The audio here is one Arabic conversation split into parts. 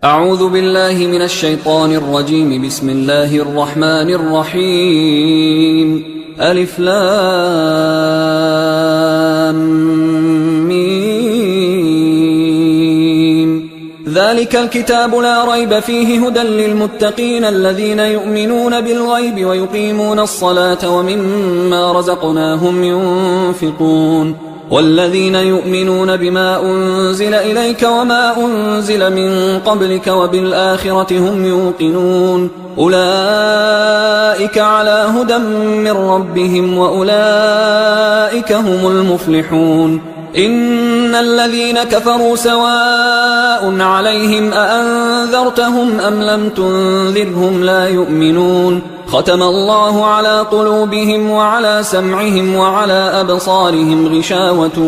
أعوذ بالله من الشيطان الرجيم. بسم الله الرحمن الرحيم. ألف لام ميم. ذلك الكتاب لا ريب فيه هدى للمتقين الذين يؤمنون بالغيب ويقيمون الصلاة ومما رزقناهم ينفقون والذين يؤمنون بما أنزل إليك وما أنزل من قبلك وبالآخرة هم يوقنون أولئك على هدى من ربهم وأولئك هم المفلحون. إن الذين كفروا سواء عليهم أأنذرتهم أم لم تنذرهم لا يؤمنون ختم الله على قلوبهم وعلى سمعهم وعلى أبصارهم غشاوة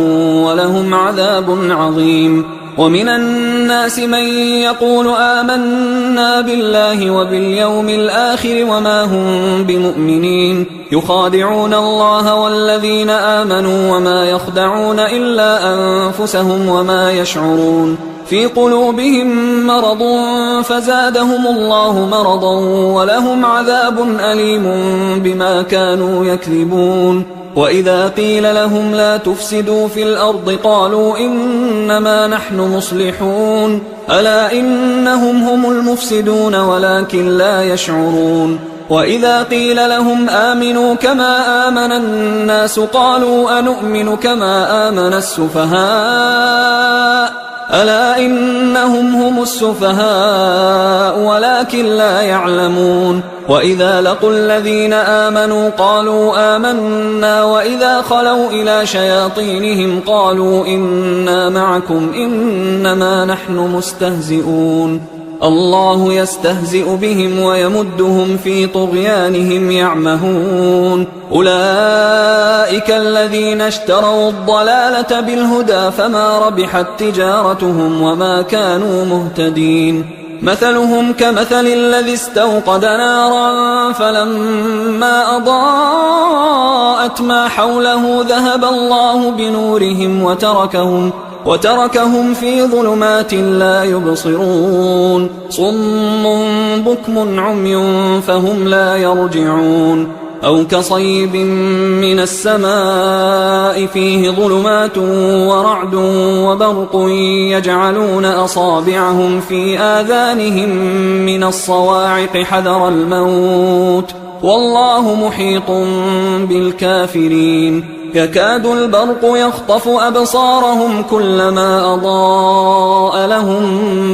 ولهم عذاب عظيم. ومن الناس من يقول آمنا بالله وباليوم الآخر وما هم بمؤمنين يخادعون الله والذين آمنوا وما يخدعون إلا أنفسهم وما يشعرون في قلوبهم مرض فزادهم الله مرضا ولهم عذاب أليم بما كانوا يكذبون. وإذا قيل لهم لا تفسدوا في الأرض قالوا إنما نحن مصلحون ألا إنهم هم المفسدون ولكن لا يشعرون. وإذا قيل لهم آمنوا كما آمن الناس قالوا أنؤمن كما آمن السفهاء ألا إنهم هم السفهاء ولكن لا يعلمون. وإذا لقوا الذين آمنوا قالوا آمنا وإذا خلوا إلى شياطينهم قالوا إنا معكم إنما نحن مستهزئون الله يستهزئ بهم ويمدهم في طغيانهم يعمهون. أولئك الذين اشتروا الضلالة بالهدى فما ربحت تجارتهم وما كانوا مهتدين. مثلهم كمثل الذي استوقد نارا فلما أضاءت ما حوله ذهب الله بنورهم وتركهم في ظلمات لا يبصرون صم بكم عمي فهم لا يرجعون. أو كصيب من السماء فيه ظلمات ورعد وبرق يجعلون أصابعهم في آذانهم من الصواعق حذر الموت والله محيط بالكافرين. يكاد البرق يخطف أبصارهم كلما أضاء لهم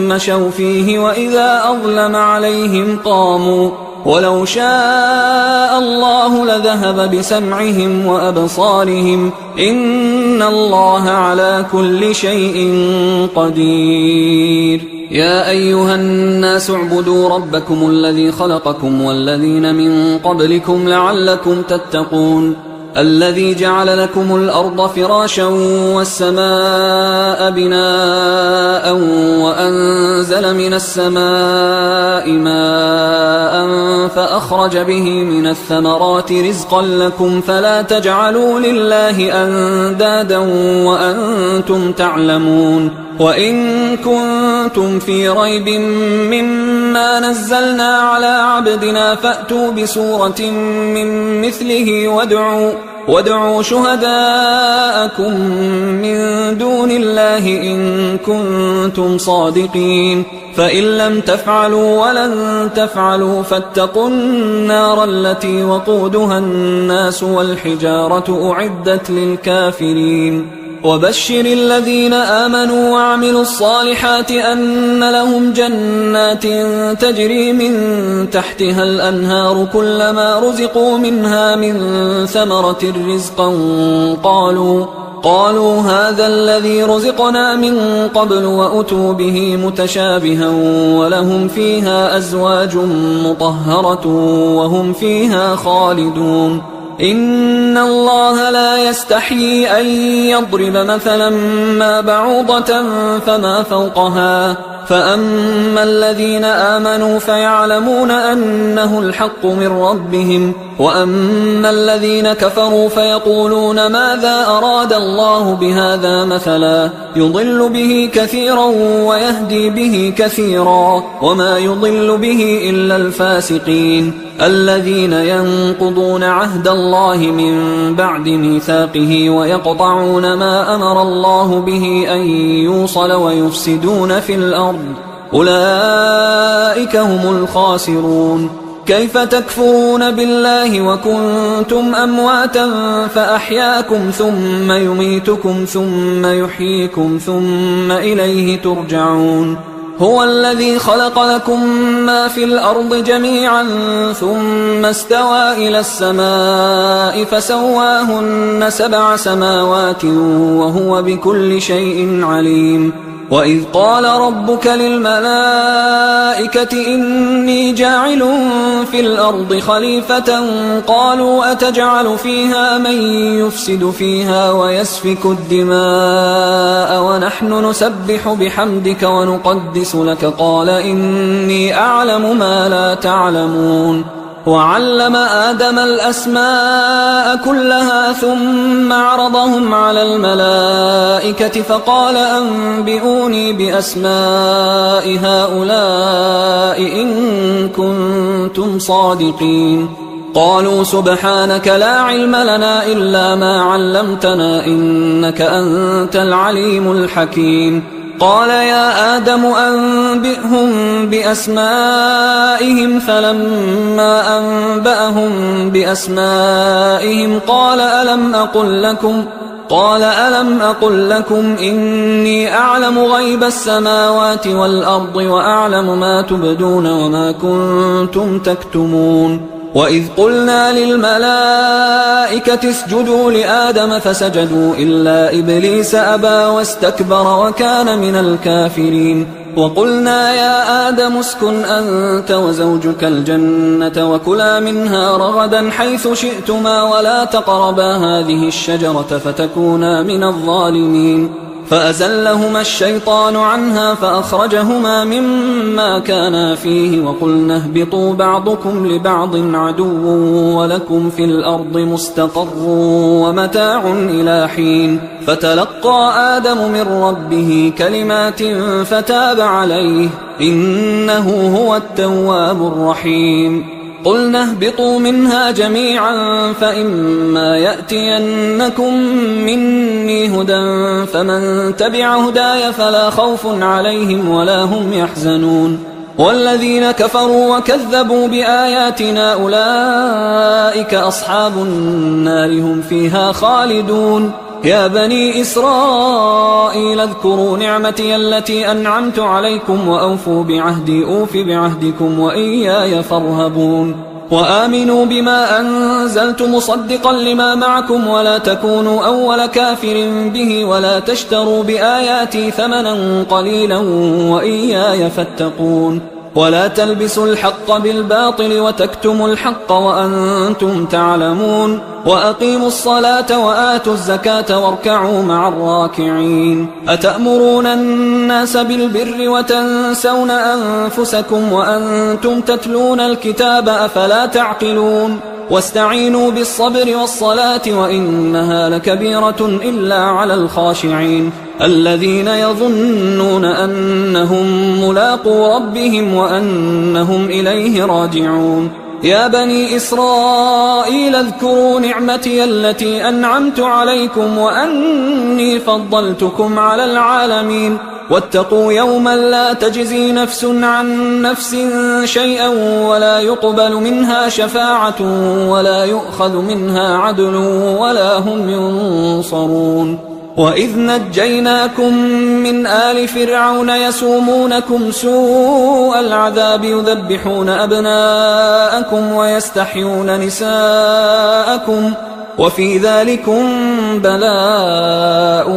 مشوا فيه وإذا أظلم عليهم قاموا ولو شاء الله لذهب بسمعهم وأبصارهم إن الله على كل شيء قدير. يا أيها الناس اعبدوا ربكم الذي خلقكم والذين من قبلكم لعلكم تتقون الذي جعل لكم الأرض فراشا والسماء بناء وأنزل من السماء ماء فأخرج به من الثمرات رزقا لكم فلا تجعلوا لله أندادا وأنتم تعلمون. وإن كنتم في ريب مما نزلنا على عبدنا فأتوا بسورة من مثله وادعوا شهداءكم من دون الله إن كنتم صادقين فإن لم تفعلوا ولن تفعلوا فاتقوا النار التي وقودها الناس والحجارة أعدت للكافرين. وبشر الذين آمنوا وعملوا الصالحات أن لهم جنات تجري من تحتها الأنهار كلما رزقوا منها من ثمرة رزقا قالوا هذا الذي رزقنا من قبل وأتوا به متشابها ولهم فيها أزواج مطهرة وهم فيها خالدون. إن الله لا يستحيي أن يضرب مثلا ما بعوضة فما فوقها فأما الذين آمنوا فيعلمون أنه الحق من ربهم وأما الذين كفروا فيقولون ماذا أراد الله بهذا مثلا يضل به كثيرا ويهدي به كثيرا وما يضل به إلا الفاسقين الذين ينقضون عهد الله من بعد ميثاقه ويقطعون ما أمر الله به أن يوصل ويفسدون في الأرض أولئك هم الخاسرون. كيف تكفرون بالله وكنتم أمواتا فأحياكم ثم يميتكم ثم يحييكم ثم إليه ترجعون. هو الذي خلق لكم ما في الأرض جميعا ثم استوى إلى السماء فسواهن 7 سماوات وهو بكل شيء عليم. وإذ قال ربك للملائكة إني جاعل في الأرض خليفة قالوا أتجعل فيها من يفسد فيها ويسفك الدماء ونحن نسبح بحمدك ونقدس لك قال إني أعلم ما لا تعلمون. وعلم آدم الأسماء كلها ثم عرضهم على الملائكة فقال أنبئوني بأسماء هؤلاء إن كنتم صادقين. قالوا سبحانك لا علم لنا إلا ما علمتنا إنك أنت العليم الحكيم. قال يا آدم أنبئهم بأسمائهم فلما أنبأهم بأسمائهم قال ألم أقل لكم إني أعلم غيب السماوات والأرض وأعلم ما تبدون وما كنتم تكتمون. وإذ قلنا للملائكة اسجدوا لآدم فسجدوا إلا إبليس أبى واستكبر وكان من الكافرين. وقلنا يا آدم اسكن أنت وزوجك الجنة وكلا منها رغدا حيث شئتما ولا تقربا هذه الشجرة فتكونا من الظالمين. فأزلهما الشيطان عنها فأخرجهما مما كانا فيه وقلنا اهبطوا بعضكم لبعض عدو ولكم في الأرض مستقر ومتاع إلى حين. فتلقى آدم من ربه كلمات فتاب عليه إنه هو التواب الرحيم. قلنا اهبطوا منها جميعا فإما يأتينكم مني هدى فمن تبع هداي فلا خوف عليهم ولا هم يحزنون. والذين كفروا وكذبوا بآياتنا أولئك أصحاب النار هم فيها خالدون. يا بني إسرائيل اذكروا نعمتي التي أنعمت عليكم وأوفوا بعهدي أوف بعهدكم وإياي فارهبون. وآمنوا بما أنزلت مصدقا لما معكم ولا تكونوا أول كافر به ولا تشتروا بآياتي ثمنا قليلا وإياي فاتقون. ولا تلبسوا الحق بالباطل وتكتموا الحق وأنتم تعلمون. وأقيموا الصلاة وآتوا الزكاة واركعوا مع الراكعين. أتأمرون الناس بالبر وتنسون أنفسكم وأنتم تتلون الكتاب أفلا تعقلون. واستعينوا بالصبر والصلاة وإنها لكبيرة إلا على الخاشعين الذين يظنون أنهم ملاقو ربهم وأنهم إليه راجعون. يا بني إسرائيل اذكروا نعمتي التي أنعمت عليكم وأني فضلتكم على العالمين. واتقوا يوما لا تجزي نفس عن نفس شيئا ولا يقبل منها شفاعة ولا يؤخذ منها عدل ولا هم ينصرون. وإذ نجيناكم من آل فرعون يسومونكم سوء العذاب يذبحون أبناءكم ويستحيون نساءكم وفي ذلكم بلاء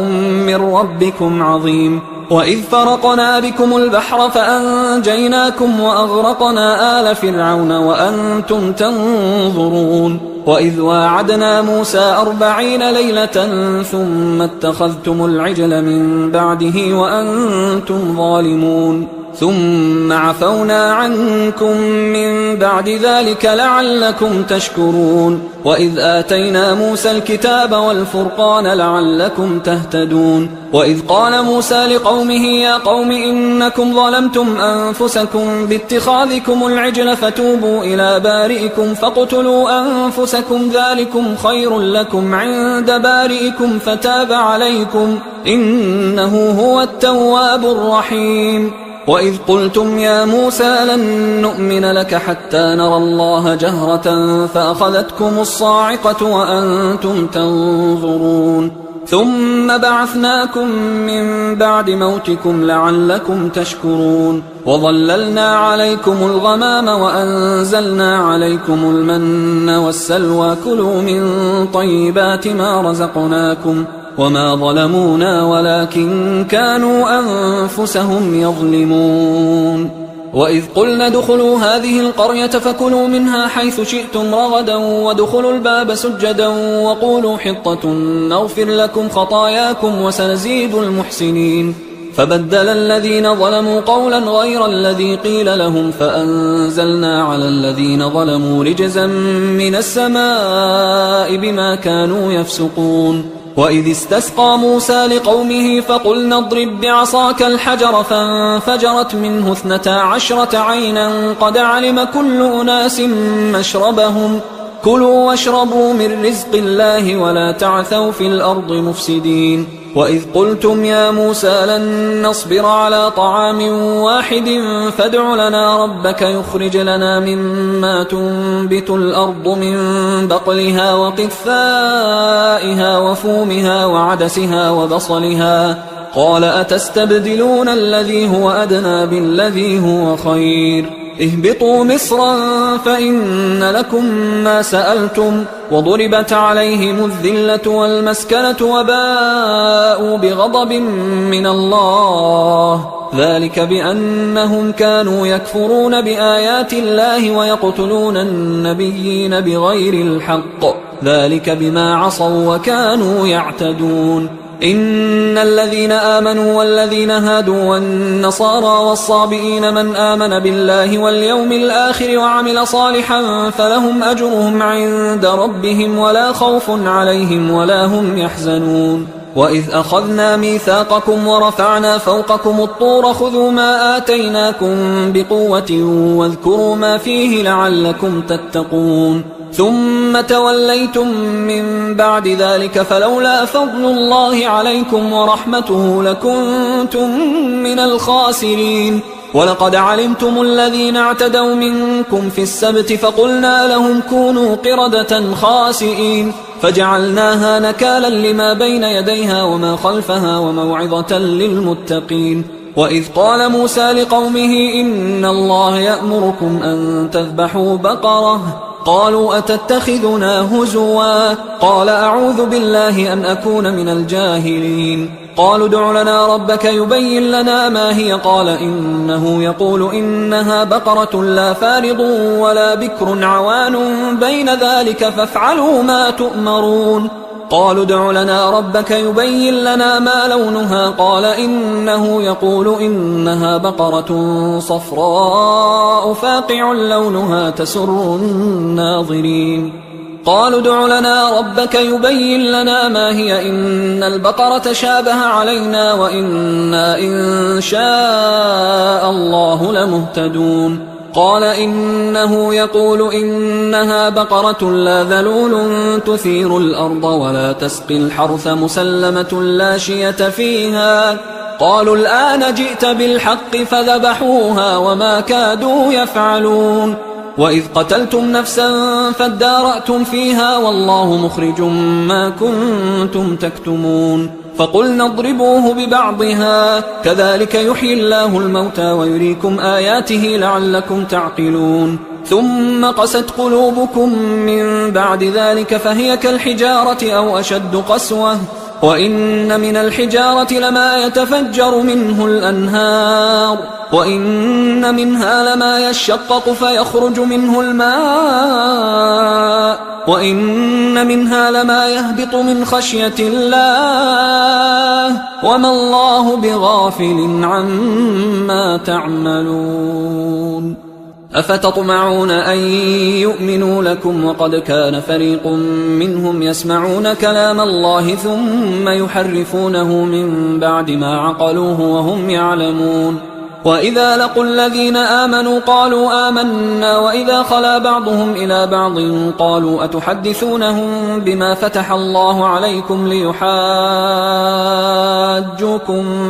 من ربكم عظيم. وإذ فرقنا بكم البحر فأنجيناكم وأغرقنا آل فرعون وأنتم تنظرون. وإذ واعدنا موسى 40 ليلة ثم اتخذتم العجل من بعده وأنتم ظالمون. ثم عفونا عنكم من بعد ذلك لعلكم تشكرون وإذ آتينا موسى الكتاب والفرقان لعلكم تهتدون وإذ قال موسى لقومه يا قوم إنكم ظلمتم أنفسكم باتخاذكم العجل فتوبوا إلى بارئكم فاقتلوا أنفسكم ذلكم خير لكم عند بارئكم فتاب عليكم إنه هو التواب الرحيم وإذ قلتم يا موسى لن نؤمن لك حتى نرى الله جهرة فأخذتكم الصاعقة وأنتم تنظرون ثم بعثناكم من بعد موتكم لعلكم تشكرون وظللنا عليكم الغمام وأنزلنا عليكم المن والسلوى كلوا من طيبات ما رزقناكم وما ظلمونا ولكن كانوا أنفسهم يظلمون وإذ قلنا ادخلوا هذه القرية فكلوا منها حيث شئتم رغدا وادخلوا الباب سجدا وقولوا حطة نغفر لكم خطاياكم وسنزيد المحسنين فبدل الذين ظلموا قولا غير الذي قيل لهم فأنزلنا على الذين ظلموا رجزا من السماء بما كانوا يفسقون وإذ استسقى موسى لقومه فقلنا اضرب بعصاك الحجر فانفجرت منه 12 عينا قد علم كل أناس مشربهم كلوا واشربوا من رزق الله ولا تعثوا في الأرض مفسدين وإذ قلتم يا موسى لن نصبر على طعام واحد فادع لنا ربك يخرج لنا مما تنبت الأرض من بقلها وقثائها وفومها وعدسها وبصلها قال أتستبدلون الذي هو أدنى بالذي هو خير اهبطوا مصرا فإن لكم ما سألتم وضربت عليهم الذلة والمسكنة وباءوا بغضب من الله ذلك بأنهم كانوا يكفرون بآيات الله ويقتلون النبيين بغير الحق ذلك بما عصوا وكانوا يعتدون إن الذين آمنوا والذين هادوا والنصارى والصابئين من آمن بالله واليوم الآخر وعمل صالحا فلهم أجرهم عند ربهم ولا خوف عليهم ولا هم يحزنون وإذ أخذنا ميثاقكم ورفعنا فوقكم الطور خذوا ما آتيناكم بقوة واذكروا ما فيه لعلكم تتقون ثم توليتم من بعد ذلك فلولا فضل الله عليكم ورحمته لكنتم من الخاسرين ولقد علمتم الذين اعتدوا منكم في السبت فقلنا لهم كونوا قردة خاسئين فجعلناها نكالا لما بين يديها وما خلفها وموعظة للمتقين وإذ قال موسى لقومه إن الله يأمركم أن تذبحوا بقرة قالوا أتتخذنا هزوا قال أعوذ بالله أن أكون من الجاهلين قالوا ادع لنا ربك يبين لنا ما هي قال إنه يقول إنها بقرة لا فارض ولا بكر عوان بين ذلك فافعلوا ما تؤمرون قالوا ادع لنا ربك يبين لنا ما لونها قال إنه يقول إنها بقرة صفراء فاقع لونها تسر الناظرين قالوا ادع لنا ربك يبين لنا ما هي إن البقرة شابه علينا وإنا إن شاء الله لمهتدون قال إنه يقول إنها بقرة لا ذلول تثير الأرض ولا تسقي الحرث مسلمة لا شية فيها قالوا الآن جئت بالحق فذبحوها وما كادوا يفعلون وإذ قتلتم نفسا فادارأتم فيها والله مخرج ما كنتم تكتمون فقلنا اضربوه ببعضها كذلك يحيي الله الموتى ويريكم آياته لعلكم تعقلون ثم قست قلوبكم من بعد ذلك فهي كالحجارة أو أشد قسوة وإن من الحجارة لما يتفجر منه الأنهار وإن منها لما يشقق فيخرج منه الماء وإن منها لما يهبط من خشية الله وما الله بغافل عما تعملون أفتطمعون أن يؤمنوا لكم وقد كان فريق منهم يسمعون كلام الله ثم يحرفونه من بعد ما عقلوه وهم يعلمون وإذا لقوا الذين آمنوا قالوا آمنا وإذا خلا بعضهم إلى بعض قالوا أتحدثونهم بما فتح الله عليكم ليحاجوكم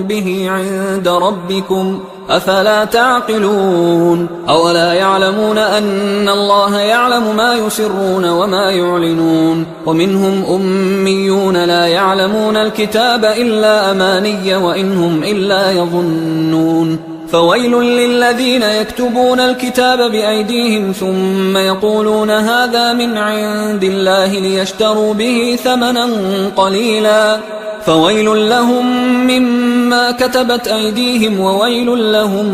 به عند ربكم أفلا تعقلون أولا يعلمون أن الله يعلم ما يسرون وما يعلنون ومنهم أميون لا يعلمون الكتاب إلا أماني وإنهم إلا يظنون فويل للذين يكتبون الكتاب بأيديهم ثم يقولون هذا من عند الله ليشتروا به ثمنا قليلا فويل لهم مما كتبت أيديهم وويل لهم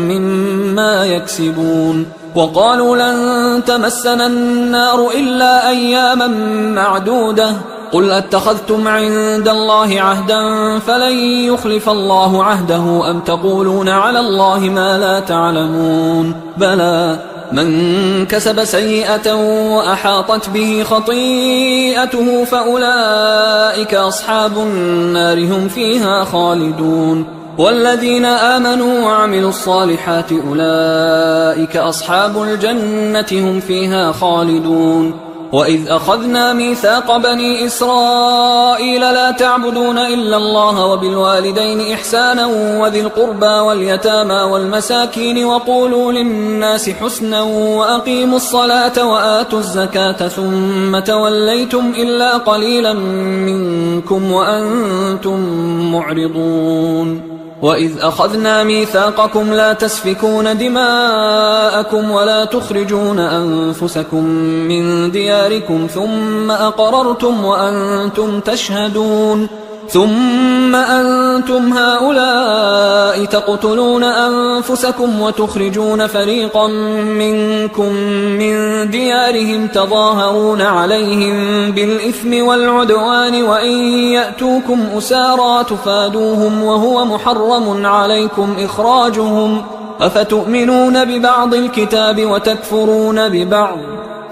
مما يكسبون وقالوا لن تمسنا النار إلا أياما معدودة قل أتخذتم عند الله عهدا فلن يخلف الله عهده أم تقولون على الله ما لا تعلمون بلى من كسب سيئة وأحاطت به خطيئته فأولئك أصحاب النار هم فيها خالدون والذين آمنوا وعملوا الصالحات أولئك أصحاب الجنة هم فيها خالدون وإذ أخذنا ميثاق بني إسرائيل لا تعبدون إلا الله وبالوالدين إحسانا وذي القربى واليتامى والمساكين وقولوا للناس حسنا وأقيموا الصلاة وآتوا الزكاة ثم توليتم إلا قليلا منكم وأنتم معرضون وإذ أخذنا ميثاقكم لا تسفكون دماءكم ولا تخرجون أنفسكم من دياركم ثم أقررتم وأنتم تشهدون ثم أنتم هؤلاء تقتلون أنفسكم وتخرجون فريقا منكم من ديارهم تظاهرون عليهم بالإثم والعدوان وإن يأتوكم أسارى تفادوهم وهو محرم عليكم إخراجهم أفتؤمنون ببعض الكتاب وتكفرون ببعض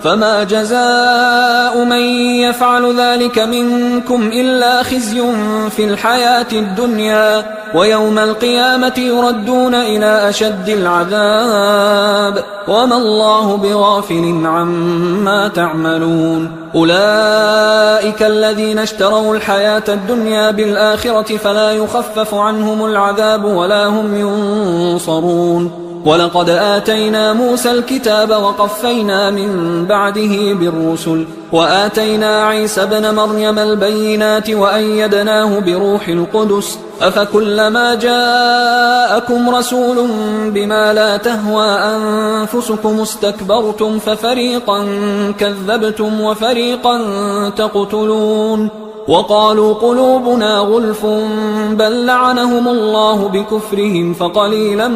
فما جزاء من يفعل ذلك منكم إلا خزي في الحياة الدنيا ويوم القيامة يردون إلى أشد العذاب وما الله بغافل عما تعملون أولئك الذين اشتروا الحياة الدنيا بالآخرة فلا يخفف عنهم العذاب ولا هم ينصرون ولقد آتينا موسى الكتاب وقفينا من بعده بالرسل وآتينا عيسى ابن مريم البينات وأيدناه بروح القدس أفكلما جاءكم رسول بما لا تهوى أنفسكم استكبرتم ففريقا كذبتم وفريقا تقتلون وقالوا قلوبنا غلف بل لعنهم الله بكفرهم فقليلا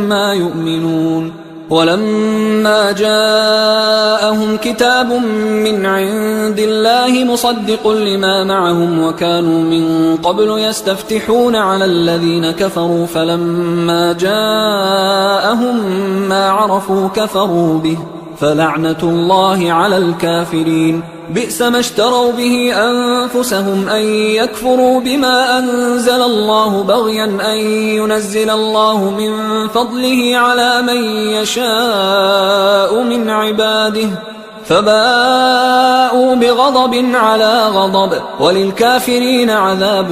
ما يؤمنون ولما جاءهم كتاب من عند الله مصدق لما معهم وكانوا من قبل يستفتحون على الذين كفروا فلما جاءهم ما عرفوا كفروا به فلعنة الله على الكافرين بئس ما اشتروا به أنفسهم أن يكفروا بما أنزل الله بغيا أن ينزل الله من فضله على من يشاء من عباده فباءوا بغضب على غضب وللكافرين عذاب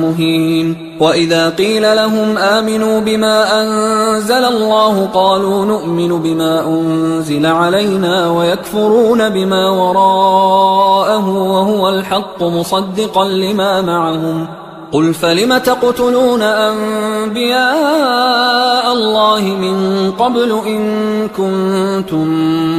مهين وإذا قيل لهم آمنوا بما أنزل الله قالوا نؤمن بما أنزل علينا ويكفرون بما وراءه وهو الحق مصدقا لما معهم قل فلم تقتلون أنبياء الله من قبل إن كنتم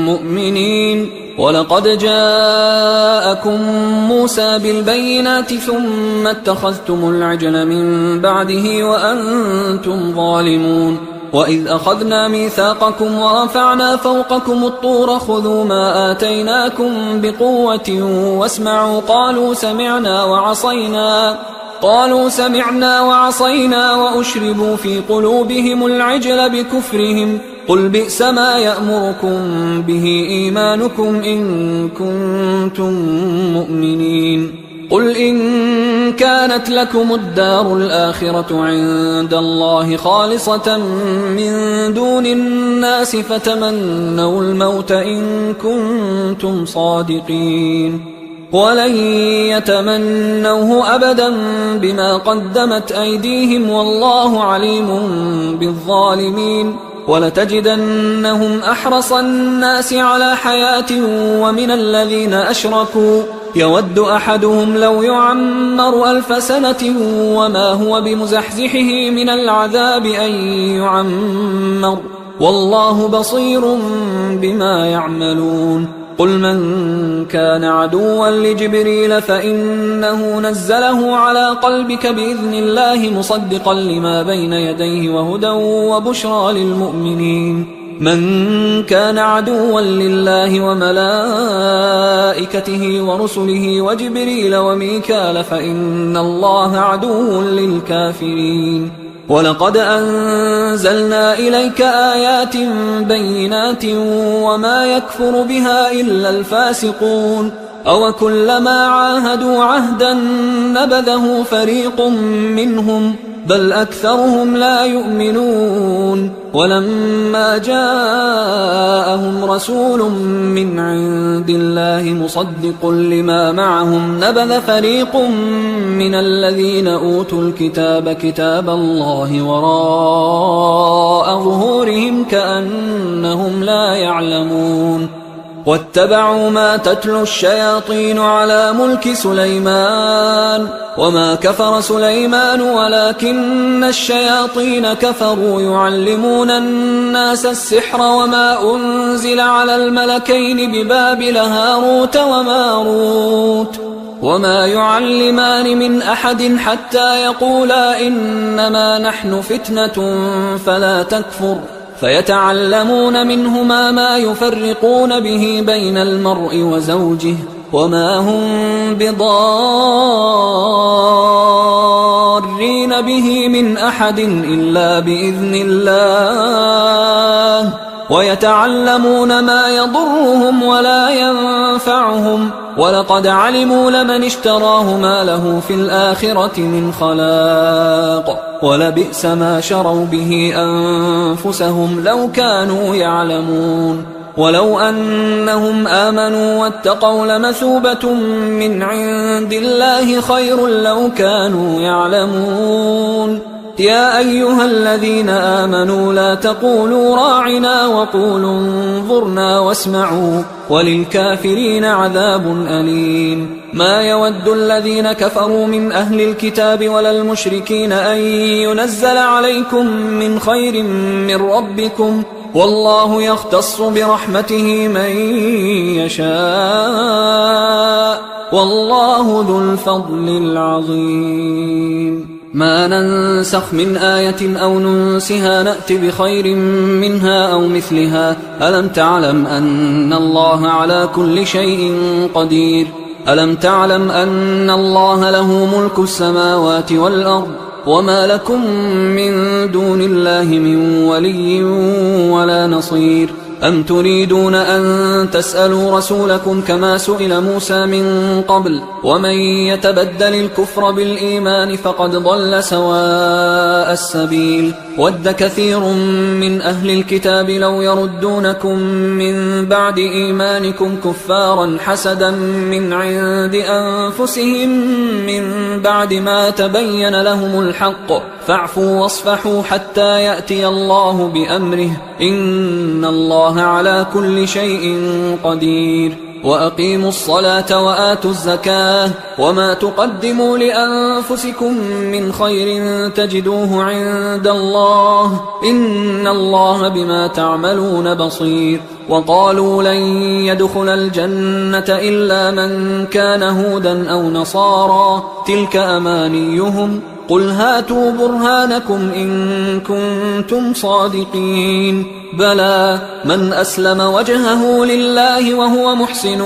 مؤمنين ولقد جاءكم موسى بالبينات ثم اتخذتم العجل من بعده وأنتم ظالمون وإذ أخذنا ميثاقكم ورفعنا فوقكم الطور خذوا ما آتيناكم بقوة واسمعوا قالوا سمعنا وعصينا وأشربوا في قلوبهم العجل بكفرهم قل بئس ما يأمركم به إيمانكم إن كنتم مؤمنين قل إن كانت لكم الدار الآخرة عند الله خالصة من دون الناس فتمنوا الموت إن كنتم صادقين ولن يتمنوه أبدا بما قدمت أيديهم والله عليم بالظالمين ولتجدنهم أحرص الناس على حياة ومن الذين أشركوا يود أحدهم لو يعمر 1000 سنة وما هو بمزحزحه من العذاب أن يعمر والله بصير بما يعملون قل من كان عدوا لجبريل فإنه نزله على قلبك بإذن الله مصدقا لما بين يديه وهدى وبشرى للمؤمنين من كان عدوا لله وملائكته ورسله وجبريل وميكال فإن الله عدو للكافرين ولقد أنزلنا إليك آيات بينات وما يكفر بها إلا الفاسقون أوكلما عاهدوا عهدا نبذه فريق منهم بل أكثرهم لا يؤمنون ولما جاءهم رسول من عند الله مصدق لما معهم نبذ فريق من الذين أوتوا الكتاب كتاب الله وراء ظهورهم كأنهم لا يعلمون واتبعوا ما تتلو الشياطين على ملك سليمان وما كفر سليمان ولكن الشياطين كفروا يعلمون الناس السحر وما أنزل على الملكين ببابل هاروت وماروت وما يعلمان من أحد حتى يقولا إنما نحن فتنة فلا تكفر فيتعلمون منهما ما يفرقون به بين المرء وزوجه وما هم بضارين به من أحد إلا بإذن الله ويتعلمون ما يضرهم ولا ينفعهم ولقد علموا لمن اشتراه ما له في الآخرة من خلاق ولبئس ما شروا به أنفسهم لو كانوا يعلمون ولو أنهم آمنوا واتقوا لمثوبة من عند الله خير لو كانوا يعلمون يا أيها الذين آمنوا لا تقولوا راعنا وقولوا انظرنا واسمعوا وللكافرين عذاب أليم ما يود الذين كفروا من أهل الكتاب ولا المشركين أن ينزل عليكم من خير من ربكم والله يختص برحمته من يشاء والله ذو الفضل العظيم ما ننسخ من آية أو ننسها نأت بخير منها أو مثلها ألم تعلم أن الله على كل شيء قدير ألم تعلم أن الله له ملك السماوات والأرض وما لكم من دون الله من ولي ولا نصير أم تريدون أن تسألوا رسولكم كما سئل موسى من قبل ومن يتبدل الكفر بالإيمان فقد ضل سواء السبيل ود كثير من أهل الكتاب لو يردونكم من بعد إيمانكم كفارا حسدا من عند أنفسهم من بعد ما تبين لهم الحق فاعفوا واصفحوا حتى يأتي الله بأمره إن الله على كل شيء قدير وأقيموا الصلاة وآتوا الزكاة وما تقدموا لأنفسكم من خير تجدوه عند الله إن الله بما تعملون بصير. وقالوا لن يدخل الجنة إلا من كان هودا أو نصارى تلك أمانيهم قل هاتوا برهانكم إن كنتم صادقين بلى من أسلم وجهه لله وهو محسن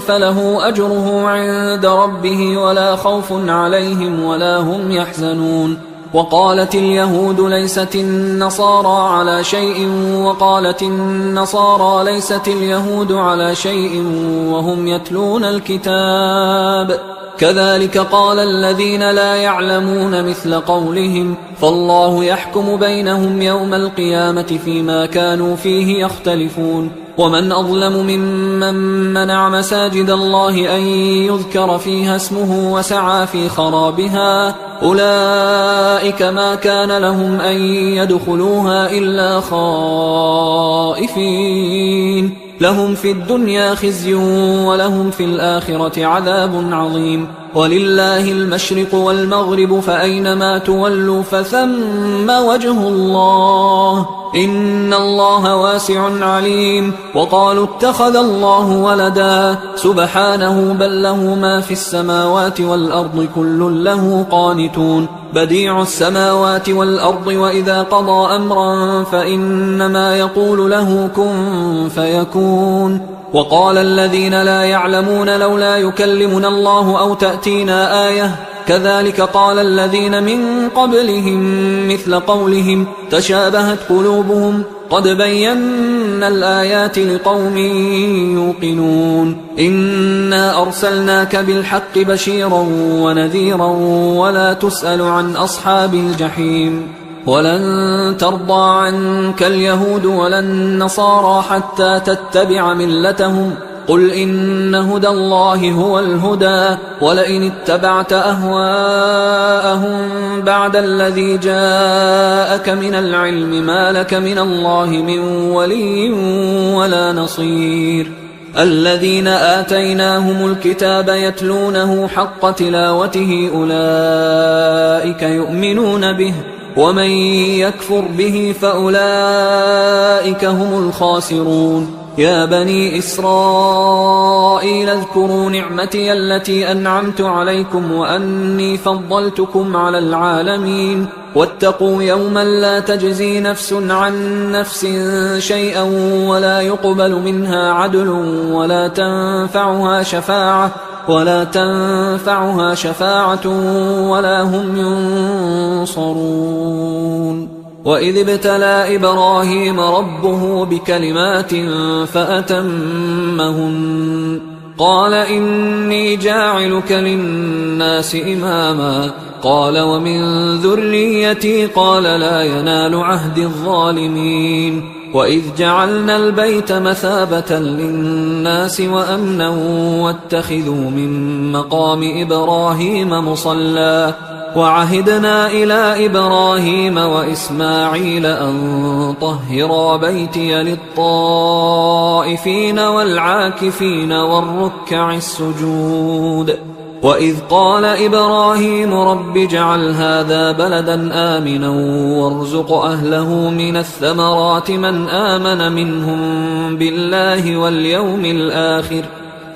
فله أجره عند ربه ولا خوف عليهم ولا هم يحزنون. وقالت اليهود ليست النصارى على شيء وقالت النصارى ليست اليهود على شيء وهم يتلون الكتاب كذلك قال الذين لا يعلمون مثل قولهم فالله يحكم بينهم يوم القيامة فيما كانوا فيه يختلفون. ومن أظلم ممن منع مساجد الله أن يذكر فيها اسمه وسعى في خرابها أولئك ما كان لهم أن يدخلوها إلا خائفين لهم في الدنيا خزي ولهم في الآخرة عذاب عظيم. ولله المشرق والمغرب فأينما تولوا فثم وجه الله إن الله واسع عليم. وقالوا اتخذ الله ولدا سبحانه بل له ما في السماوات والأرض كل له قانتون بديع السماوات والأرض وإذا قضى أمرا فإنما يقول له كن فيكون. وقال الذين لا يعلمون لولا يكلمنا الله أو تأتينا آية كذلك قال الذين من قبلهم مثل قولهم تشابهت قلوبهم قد بينا الآيات لقوم يوقنون. إنا أرسلناك بالحق بشيرا ونذيرا ولا تسأل عن أصحاب الجحيم. ولن ترضى عنك اليهود ولا النصارى حتى تتبع ملتهم قل إن هدى الله هو الهدى ولئن اتبعت أهواءهم بعد الذي جاءك من العلم ما لك من الله من ولي ولا نصير. الذين آتيناهم الكتاب يتلونه حق تلاوته أولئك يؤمنون به ومن يكفر به فأولئك هم الخاسرون. يا بني إسرائيل اذكروا نعمتي التي أنعمت عليكم وأني فضلتكم على العالمين واتقوا يوما لا تجزي نفس عن نفس شيئا ولا يقبل منها عدل ولا تنفعها شفاعة ولا هم ينصرون. وإذ ابتلى إبراهيم ربه بكلمات فأتمهن قال إني جاعلك للناس إماما قال ومن ذريتي قال لا ينال عهد الظالمين. وإذ جعلنا البيت مثابة للناس وأمنا واتخذوا من مقام إبراهيم مصلى وعهدنا إلى إبراهيم وإسماعيل أن طهرا بيتي للطائفين والعاكفين والركع السجود. وإذ قال إبراهيم رب اجعل هذا بلدا آمنا وارزق أهله من الثمرات من آمن منهم بالله واليوم الآخر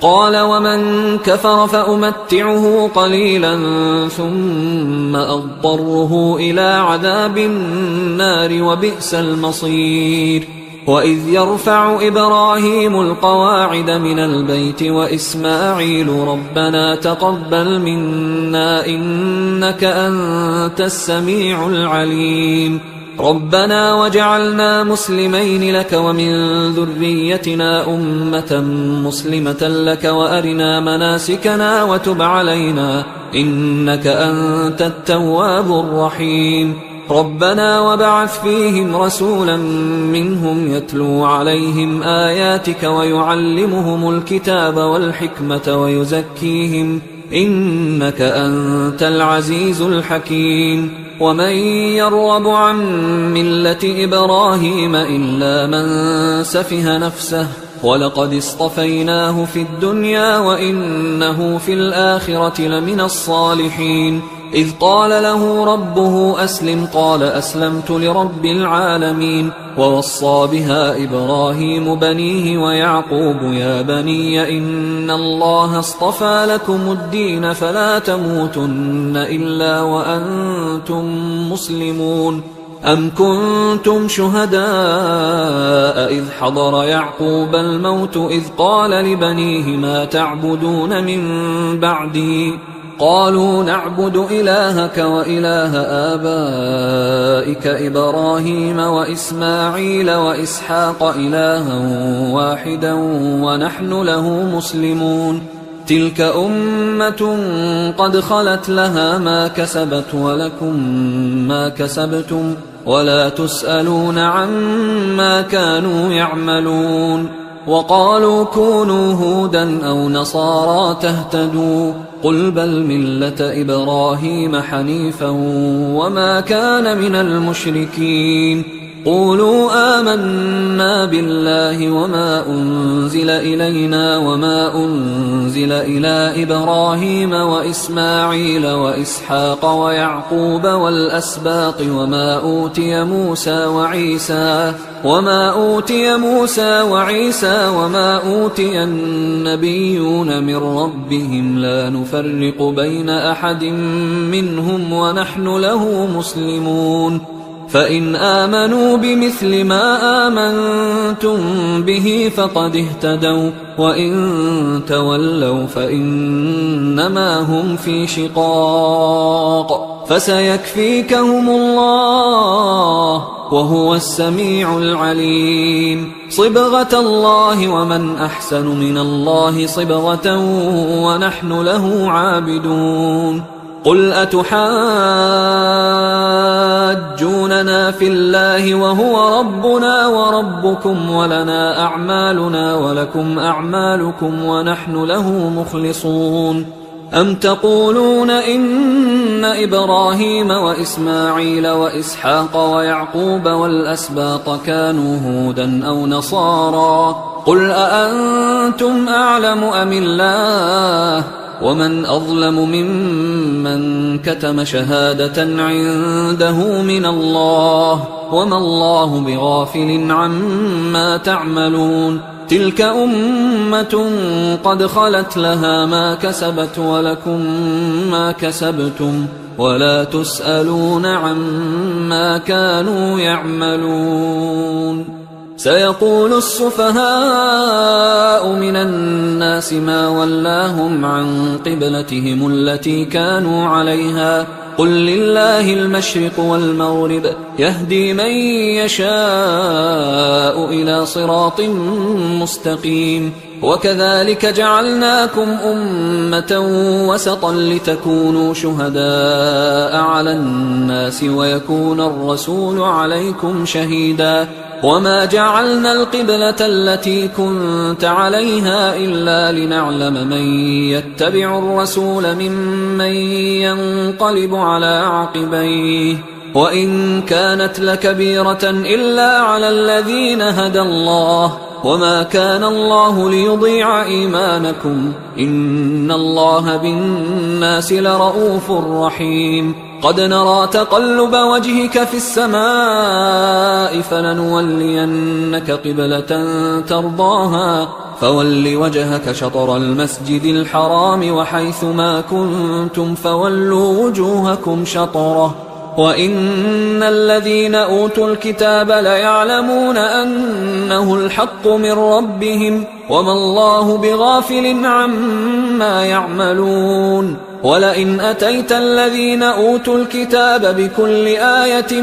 قال ومن كفر فأمتعه قليلا ثم أضطره إلى عذاب النار وبئس المصير. وإذ يرفع إبراهيم القواعد من البيت وإسماعيل ربنا تقبل منا إنك أنت السميع العليم ربنا وجعلنا مسلمين لك ومن ذريتنا أمة مسلمة لك وأرنا مناسكنا وتب علينا إنك أنت التواب الرحيم ربنا وبعث فيهم رسولا منهم يتلو عليهم آياتك ويعلمهم الكتاب والحكمة ويزكيهم إنك أنت العزيز الحكيم. ومن يرغب عن ملة إبراهيم إلا من سفه نفسه ولقد اصطفيناه في الدنيا وإنه في الآخرة لمن الصالحين. إذ قال له ربه أسلم قال أسلمت لرب العالمين. ووصى بها إبراهيم بنيه ويعقوب يا بني إن الله اصطفى لكم الدين فلا تموتن إلا وأنتم مسلمون. أم كنتم شهداء إذ حضر يعقوب الموت إذ قال لبنيه ما تعبدون من بعدي قالوا نعبد إلهك وإله آبائك إبراهيم وإسماعيل وإسحاق إلها واحدا ونحن له مسلمون. تلك أمة قد خلت لها ما كسبت ولكم ما كسبتم ولا تسألون عما كانوا يعملون. وقالوا كونوا هودا أو نصارى تهتدوا قل بل ملة إبراهيم حنيفا وما كان من المشركين. قولوا آمنا بالله وما أنزل إلينا وما أنزل إلى إبراهيم وإسماعيل وإسحاق ويعقوب والأسباط وما أوتي موسى وعيسى وما أوتي النبيون من ربهم لا نفرق بين أحد منهم ونحن له مسلمون. فإن آمنوا بمثل ما آمنتم به فقد اهتدوا وإن تولوا فإنما هم في شقاق فسيكفيكهم الله وهو السميع العليم. صبغة الله ومن أحسن من الله صبغة ونحن له عابدون. قل أتحاجوننا في الله وهو ربنا وربكم ولنا أعمالنا ولكم أعمالكم ونحن له مخلصون. أم تقولون إن إبراهيم وإسماعيل وإسحاق ويعقوب والأسباط كانوا هودا أو نصارى قل أأنتم أعلم أم الله ومن أظلم ممن كتم شهادة عنده من الله وما الله بغافل عما تعملون. تلك أمة قد خلت لها ما كسبت ولكم ما كسبتم ولا تسألون عما كانوا يعملون. سيقول السفهاء من الناس ما ولاهم عن قبلتهم التي كانوا عليها قل لله المشرق والمغرب يهدي من يشاء إلى صراط مستقيم. وكذلك جعلناكم أمة وسطا لتكونوا شهداء على الناس ويكون الرسول عليكم شهيدا. وما جعلنا القبلة التي كنت عليها إلا لنعلم من يتبع الرسول ممن ينقلب على عقبيه وإن كانت لكبيرة إلا على الذين هدى الله وما كان الله ليضيع إيمانكم إن الله بالناس لرؤوف رحيم. قد نرى تقلب وجهك في السماء فلنولينك قبلة ترضاها فول وجهك شطر المسجد الحرام وحيث ما كنتم فولوا وجوهكم شطره وإن الذين أوتوا الكتاب ليعلمون أنه الحق من ربهم وما الله بغافل عما يعملون. ولئن أتيت الذين أوتوا الكتاب بكل آية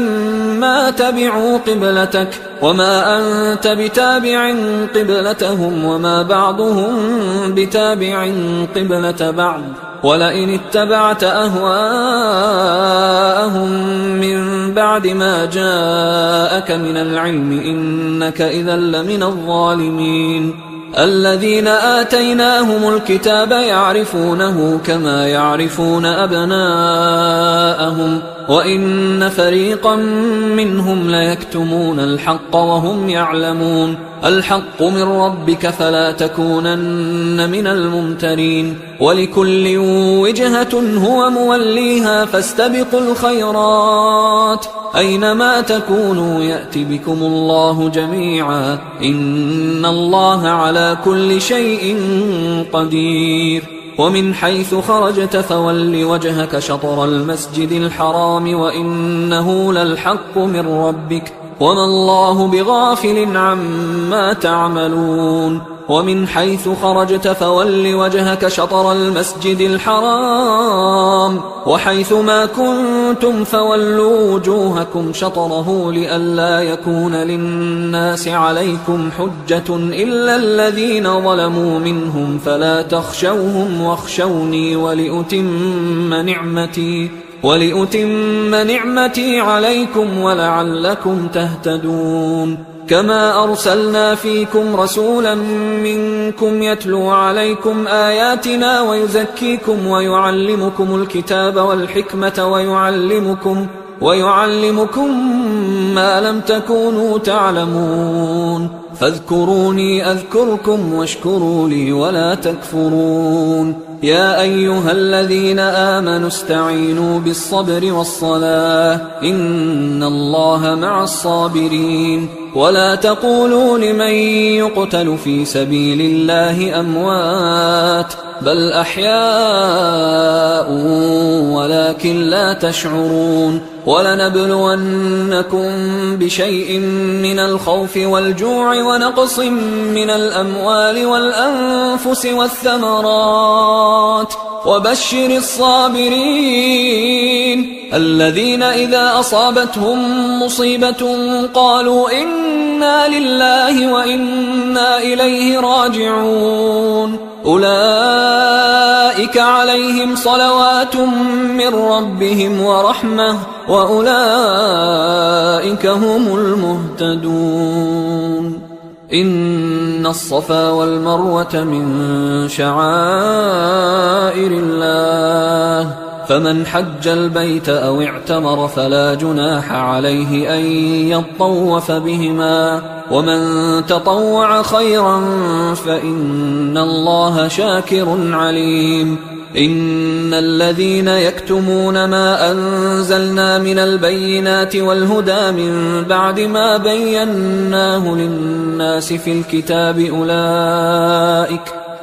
ما تبعوا قبلتك وما أنت بتابع قبلتهم وما بعضهم بتابع قبلة بعض ولئن اتبعت أهواءهم من بعد ما جاءك من العلم إنك إذا لمن الظالمين. الذين آتيناهم الكتاب يعرفونه كما يعرفون أبناءهم وإن فريقا منهم ليكتمون الحق وهم يعلمون الحق من ربك فلا تكونن من الممترين ولكل وجهة هو موليها فاستبقوا الخيرات أينما تكونوا يأت بكم الله جميعا إن الله على كل شيء قدير ومن حيث خرجت فول وجهك شطر المسجد الحرام وإنه للحق من ربك وما الله بغافل عما تعملون ومن حيث خرجت فول وجهك شطر المسجد الحرام وحيث ما كنتم فولوا وجوهكم شطره لئلا يكون للناس عليكم حجة إلا الذين ظلموا منهم فلا تخشوهم واخشوني ولأتم نعمتي عليكم ولعلكم تهتدون كما أرسلنا فيكم رسولا منكم يتلو عليكم آياتنا ويزكيكم ويعلمكم الكتاب والحكمة ويعلمكم ما لم تكونوا تعلمون فاذكروني أذكركم واشكروا لي ولا تكفرون يا أيها الذين آمنوا استعينوا بالصبر والصلاة إن الله مع الصابرين ولا تقولوا لمن يقتل في سبيل الله أموات بل أحياء ولكن لا تشعرون ولنبلونكم بشيء من الخوف والجوع ونقص من الأموال والأنفس والثمرات وبشر الصابرين الذين إذا أصابتهم مصيبة قالوا إنا لله وإنا إليه راجعون أولئك عليهم صلوات من ربهم ورحمة وأولئك هم المهتدون إن الصفا والمروة من شعائر الله فمن حج البيت أو اعتمر فلا جناح عليه أن يطوف بهما ومن تطوع خيرا فإن الله شاكر عليم إن الذين يكتمون ما أنزلنا من البينات والهدى من بعد ما بيناه للناس في الكتاب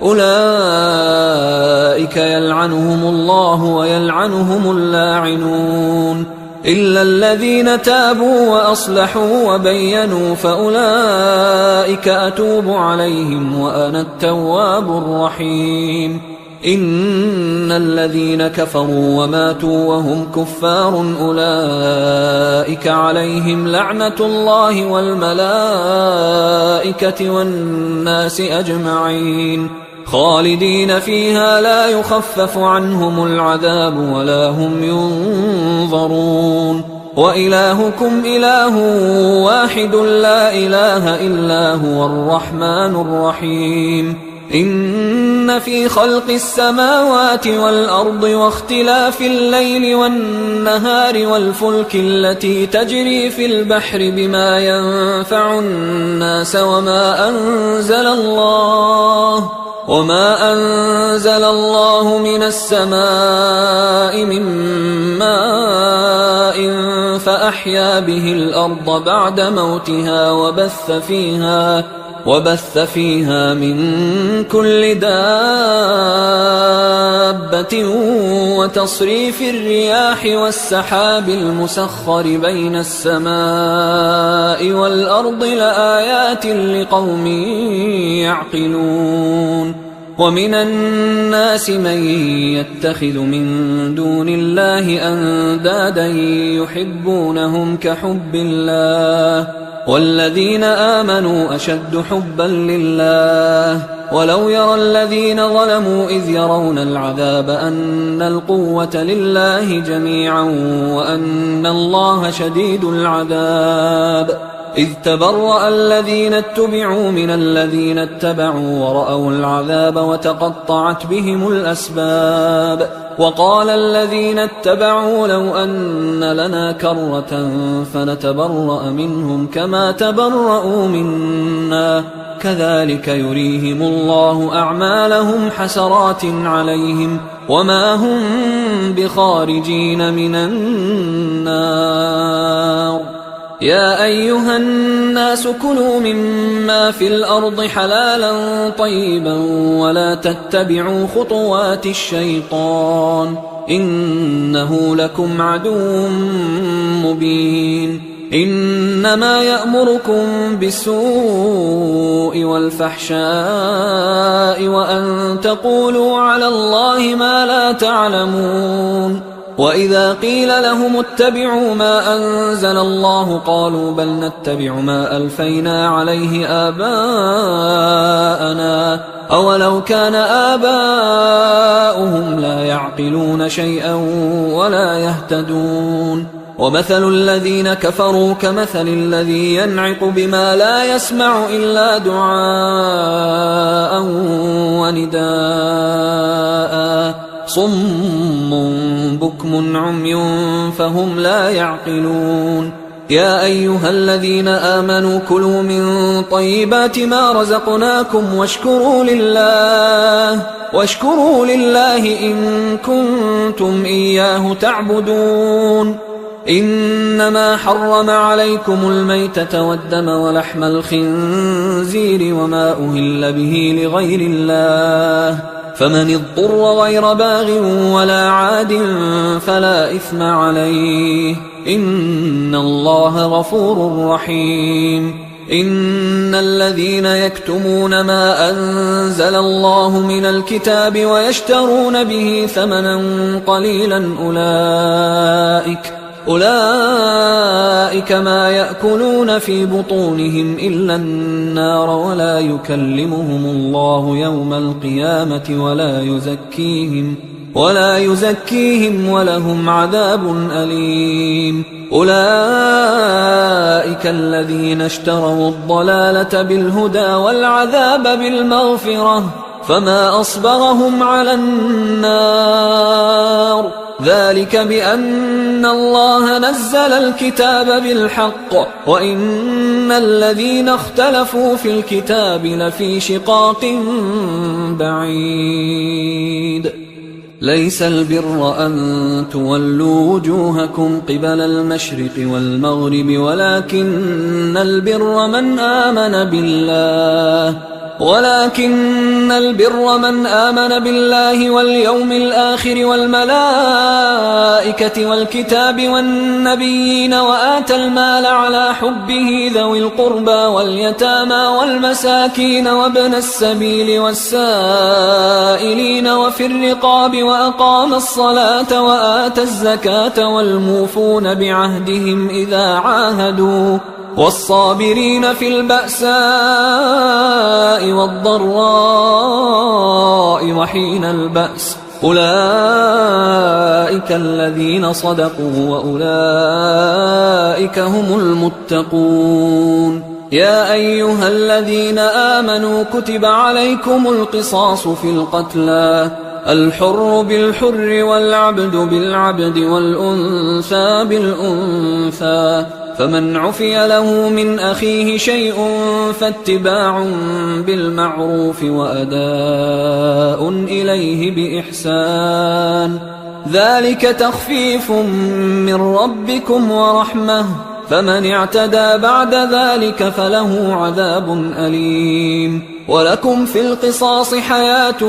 أولئك يلعنهم الله ويلعنهم اللاعنون إلا الذين تابوا وأصلحوا وبينوا فأولئك أتوب عليهم وأنا التواب الرحيم إن الذين كفروا وماتوا وهم كفار أولئك عليهم لعنة الله والملائكة والناس أجمعين خالدين فيها لا يخفف عنهم العذاب ولا هم ينظرون وإلهكم إله واحد لا إله إلا هو الرحمن الرحيم إن في خلق السماوات والأرض واختلاف الليل والنهار والفلك التي تجري في البحر بما ينفع الناس وما أنزل الله من السماء من ماء فأحيا به الأرض بعد موتها وبث فيها من كل دابة وتصريف الرياح والسحاب المسخر بين السماء والأرض لآيات لقوم يعقلون ومن الناس من يتخذ من دون الله أندادا يحبونهم كحب الله والذين آمنوا أشد حبا لله ولو يرى الذين ظلموا إذ يرون العذاب أن القوة لله جميعا وأن الله شديد العذاب إذ تبرأ الذين اتبعوا من الذين اتبعوا ورأوا العذاب وتقطعت بهم الأسباب وقال الذين اتبعوا لو أن لنا كرة فنتبرأ منهم كما تبرأوا منا كذلك يريهم الله أعمالهم حسرات عليهم وما هم بخارجين من النار يا أيها الناس كلوا مما في الأرض حلالا طيبا ولا تتبعوا خطوات الشيطان إنه لكم عدو مبين إنما يأمركم بالسوء والفحشاء وأن تقولوا على الله ما لا تعلمون وإذا قيل لهم اتبعوا ما أنزل الله قالوا بل نتبع ما ألفينا عليه آباءنا أولو كان آباؤهم لا يعقلون شيئا ولا يهتدون ومثل الذين كفروا كمثل الذي ينعق بما لا يسمع إلا دعاء ونداء صم بكم عمي فهم لا يعقلون يا أيها الذين آمنوا كلوا من طيبات ما رزقناكم واشكروا لله إن كنتم إياه تعبدون إنما حرم عليكم الميتة والدم ولحم الخنزير وما أهل به لغير الله فمن اضطر غير باغ ولا عاد فلا إثم عليه إن الله غفور رحيم إن الذين يكتمون ما أنزل الله من الكتاب ويشترون به ثمنا قليلا أولئك ما يأكلون في بطونهم إلا النار ولا يكلمهم الله يوم القيامة ولا يزكيهم ولهم عذاب أليم أولئك الذين اشتروا الضلالة بالهدى والعذاب بالمغفرة فما أصبرهم على النار ذلك بأن الله نزل الكتاب بالحق وإن الذين اختلفوا في الكتاب لفي شقاق بعيد ليس البر أن تولوا وجوهكم قبل المشرق والمغرب ولكن البر من آمن بالله واليوم الآخر والملائكة والكتاب والنبيين وآتى المال على حبه ذوي القربى واليتامى والمساكين وابن السبيل والسائلين وفي الرقاب وأقام الصلاة وآتى الزكاة والموفون بعهدهم إذا عاهدوا والصابرين في البأساء والضراء وحين البأس أولئك الذين صدقوا وأولئك هم المتقون يا أيها الذين آمنوا كتب عليكم القصاص في القتلى الحر بالحر والعبد بالعبد والأنثى بالأنثى فمن عفي له من أخيه شيء فاتباع بالمعروف وأداء إليه بإحسان ذلك تخفيف من ربكم ورحمة فمن اعتدى بعد ذلك فله عذاب أليم ولكم في القصاص حياة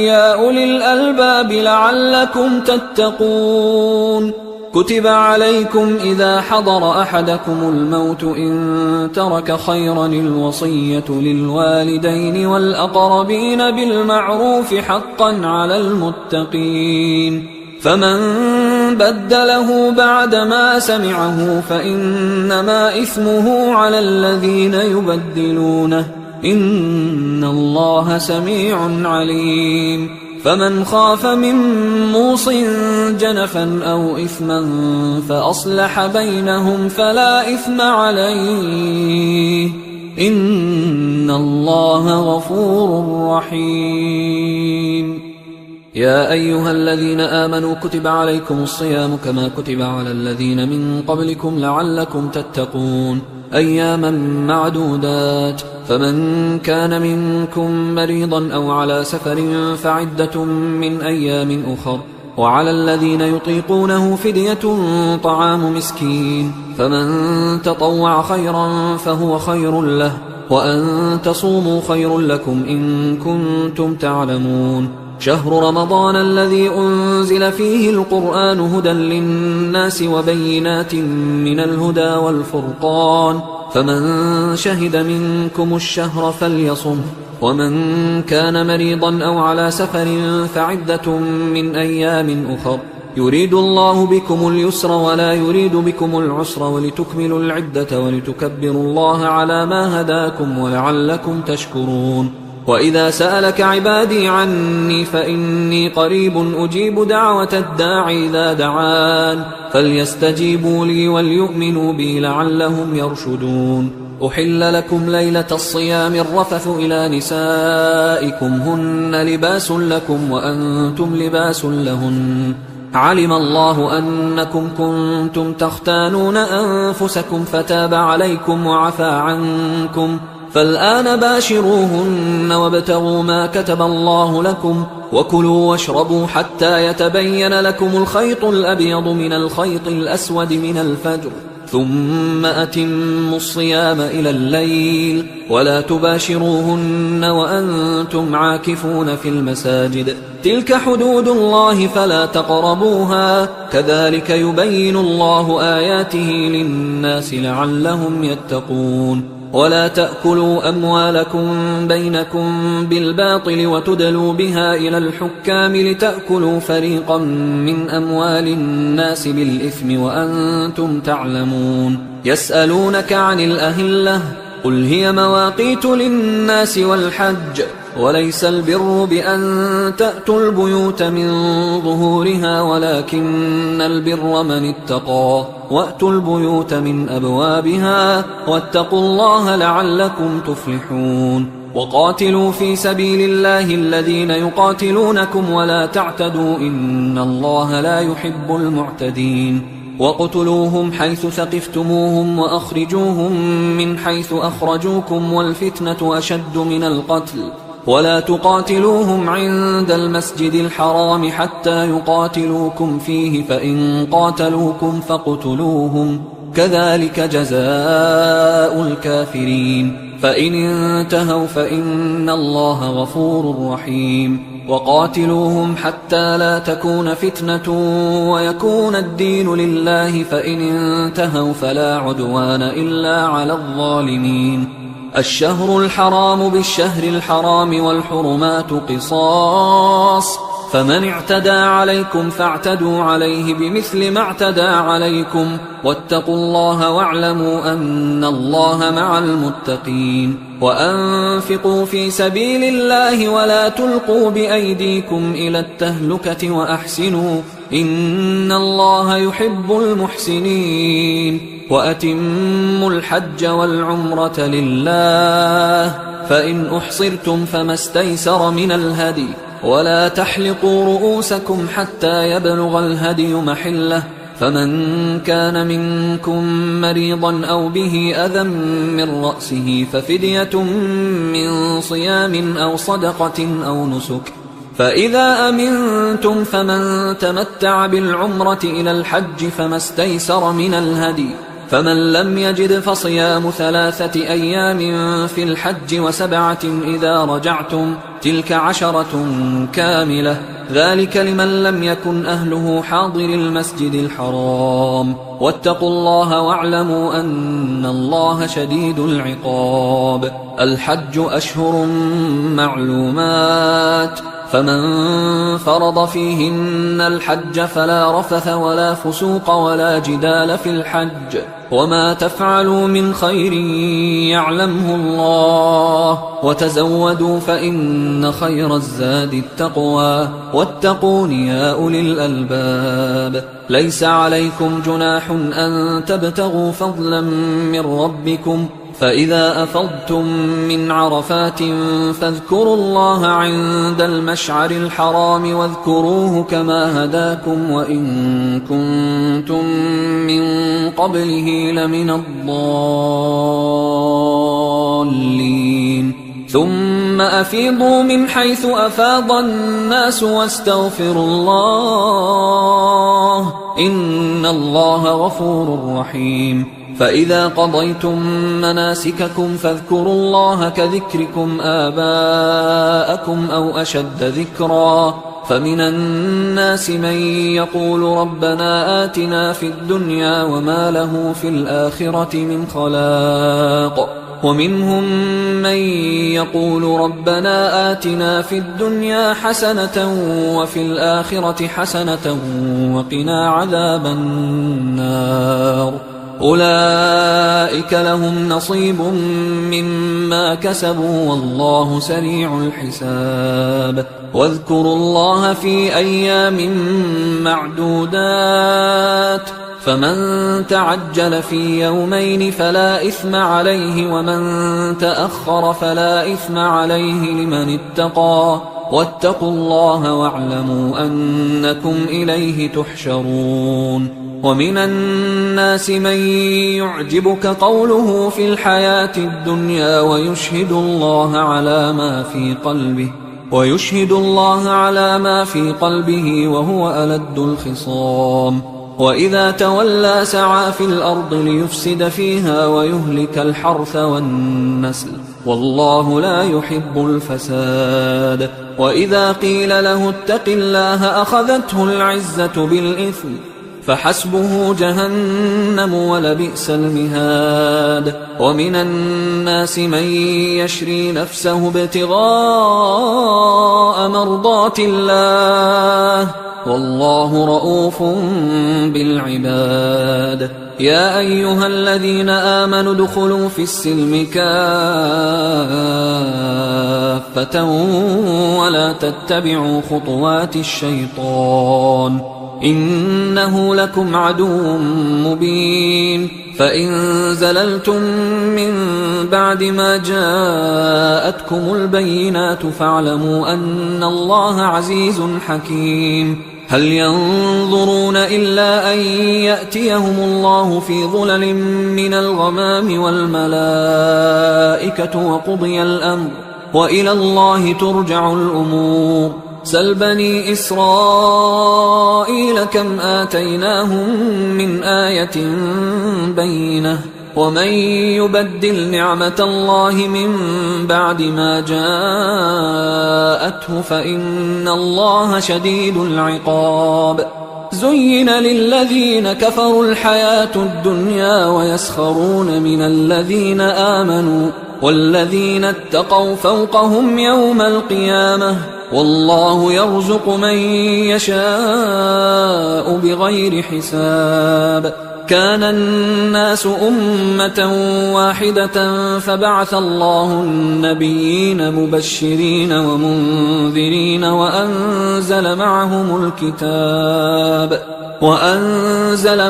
يا أولي الألباب لعلكم تتقون كتب عليكم إذا حضر أحدكم الموت إن ترك خيرا الوصية للوالدين والأقربين بالمعروف حقا على المتقين فمن بدله بعدما سمعه فإنما إثمه على الذين يبدلونه إن الله سميع عليم فمن خاف من موص جنفا أو إثما فأصلح بينهم فلا إثم عليه إن الله غفور رحيم. يا أيها الذين آمنوا كتب عليكم الصيام كما كتب على الذين من قبلكم لعلكم تتقون أياما معدودات، فمن كان منكم مريضا أو على سفر فعدة من أيام أخر، وعلى الذين يطيقونه فدية طعام مسكين، فمن تطوع خيرا فهو خير له، وأن تصوموا خير لكم إن كنتم تعلمون. شهر رمضان الذي أنزل فيه القرآن هدى للناس وبينات من الهدى والفرقان، فمن شهد منكم الشهر فليصمه، ومن كان مريضا أو على سفر فعدة من أيام أخر، يريد الله بكم اليسر ولا يريد بكم العسر ولتكملوا العدة ولتكبروا الله على ما هداكم ولعلكم تشكرون. وإذا سألك عبادي عني فإني قريب أجيب دعوة الداعي إذا دعان، فليستجيبوا لي وليؤمنوا بي لعلهم يرشدون. أحل لكم ليلة الصيام الرفث إلى نسائكم هن لباس لكم وأنتم لباس لهن، علم الله أنكم كنتم تختانون أنفسكم فتاب عليكم وعفى عنكم، فالآن باشروهن وابتغوا ما كتب الله لكم، وكلوا واشربوا حتى يتبين لكم الخيط الأبيض من الخيط الأسود من الفجر، ثم أتموا الصيام إلى الليل، ولا تباشروهن وأنتم عاكفون في المساجد، تلك حدود الله فلا تقربوها، كذلك يبين الله آياته للناس لعلهم يتقون. ولا تأكلوا أموالكم بينكم بالباطل وتدلوا بها إلى الحكام لتأكلوا فريقا من أموال الناس بالإثم وأنتم تعلمون. يسألونك عن الأهلة قل هي مواقيت للناس والحج، وليس البر بأن تأتوا البيوت من ظهورها ولكن البر من اتقى، وأتوا البيوت من أبوابها واتقوا الله لعلكم تفلحون. وقاتلوا في سبيل الله الذين يقاتلونكم ولا تعتدوا إن الله لا يحب المعتدين. وقتلوهم حيث ثقفتموهم وأخرجوهم من حيث أخرجوكم والفتنة أشد من القتل، ولا تقاتلوهم عند المسجد الحرام حتى يقاتلوكم فيه، فإن قاتلوكم فاقتلوهم، كذلك جزاء الكافرين، فإن انتهوا فإن الله غفور رحيم. وقاتلوهم حتى لا تكون فتنة ويكون الدين لله، فإن انتهوا فلا عدوان إلا على الظالمين. الشهر الحرام بالشهر الحرام والحرمات قصاص، فمن اعتدى عليكم فاعتدوا عليه بمثل ما اعتدى عليكم، واتقوا الله واعلموا أن الله مع المتقين. وأنفقوا في سبيل الله ولا تلقوا بأيديكم إلى التهلكة وأحسنوا إن الله يحب المحسنين. وأتموا الحج والعمرة لله، فإن أحصرتم فما استيسر من الهدي، ولا تحلقوا رؤوسكم حتى يبلغ الهدي محله، فمن كان منكم مريضا أو به أذى من رأسه ففدية من صيام أو صدقة أو نسك، فإذا أمنتم فمن تمتع بالعمرة إلى الحج فما استيسر من الهدي، فمن لم يجد فصيام 3 أيام في الحج و7 إذا رجعتم، تلك 10 كاملة، ذلك لمن لم يكن أهله حاضر المسجد الحرام. واتقوا الله واعلموا أن الله شديد العقاب. الحج أشهر معلومات، فمن فرض فيهن الحج فلا رفث ولا فسوق ولا جدال في الحج وما تفعلوا من خير يعلمه الله وتزودوا فإن خير الزاد التقوى واتقون يا أولي الألباب ليس عليكم جناح أن تبتغوا فضلا من ربكم فإذا أفضتم من عرفات فاذكروا الله عند المشعر الحرام واذكروه كما هداكم وإن كنتم من قبله لمن الضالين ثم أفيضوا من حيث أفاض الناس واستغفروا الله إن الله غفور رحيم فإذا قضيتم مناسككم فاذكروا الله كذكركم آباءكم أو أشد ذكرا فمن الناس من يقول ربنا آتنا في الدنيا وما له في الآخرة من خلاق ومنهم من يقول ربنا آتنا في الدنيا حسنة وفي الآخرة حسنة وقنا عذاب النار أولئك لهم نصيب مما كسبوا والله سريع الحساب واذكروا الله في أيام معدودات فمن تعجل في يومين فلا إثم عليه ومن تأخر فلا إثم عليه لمن اتقى واتقوا الله واعلموا أنكم إليه تحشرون ومن الناس من يعجبك قوله في الحياة الدنيا ويشهد الله على ما في قلبه وهو ألد الخصام وإذا تولى سعى في الأرض ليفسد فيها ويهلك الحرث والنسل والله لا يحب الفساد وإذا قيل له اتق الله أخذته العزة بالإثم فحسبه جهنم ولبئس المهاد ومن الناس من يشري نفسه ابتغاء مرضات الله والله رؤوف بالعباد يا أيها الذين آمنوا ادخلوا في السلم كافة ولا تتبعوا خطوات الشيطان إنه لكم عدو مبين فإن زللتم من بعد ما جاءتكم البينات فاعلموا أن الله عزيز حكيم هل ينظرون إلا أن يأتيهم الله في ظلل من الغمام والملائكة وقضي الأمر وإلى الله ترجع الأمور سل بني إسرائيل كم آتيناهم من آية بينة ومن يبدل نعمة الله من بعد ما جاءته فإن الله شديد العقاب زين للذين كفروا الحياة الدنيا ويسخرون من الذين آمنوا والذين اتقوا فوقهم يوم القيامة والله يرزق من يشاء بغير حساب كان الناس أمة واحدة فبعث الله النبيين مبشرين ومنذرين وأنزل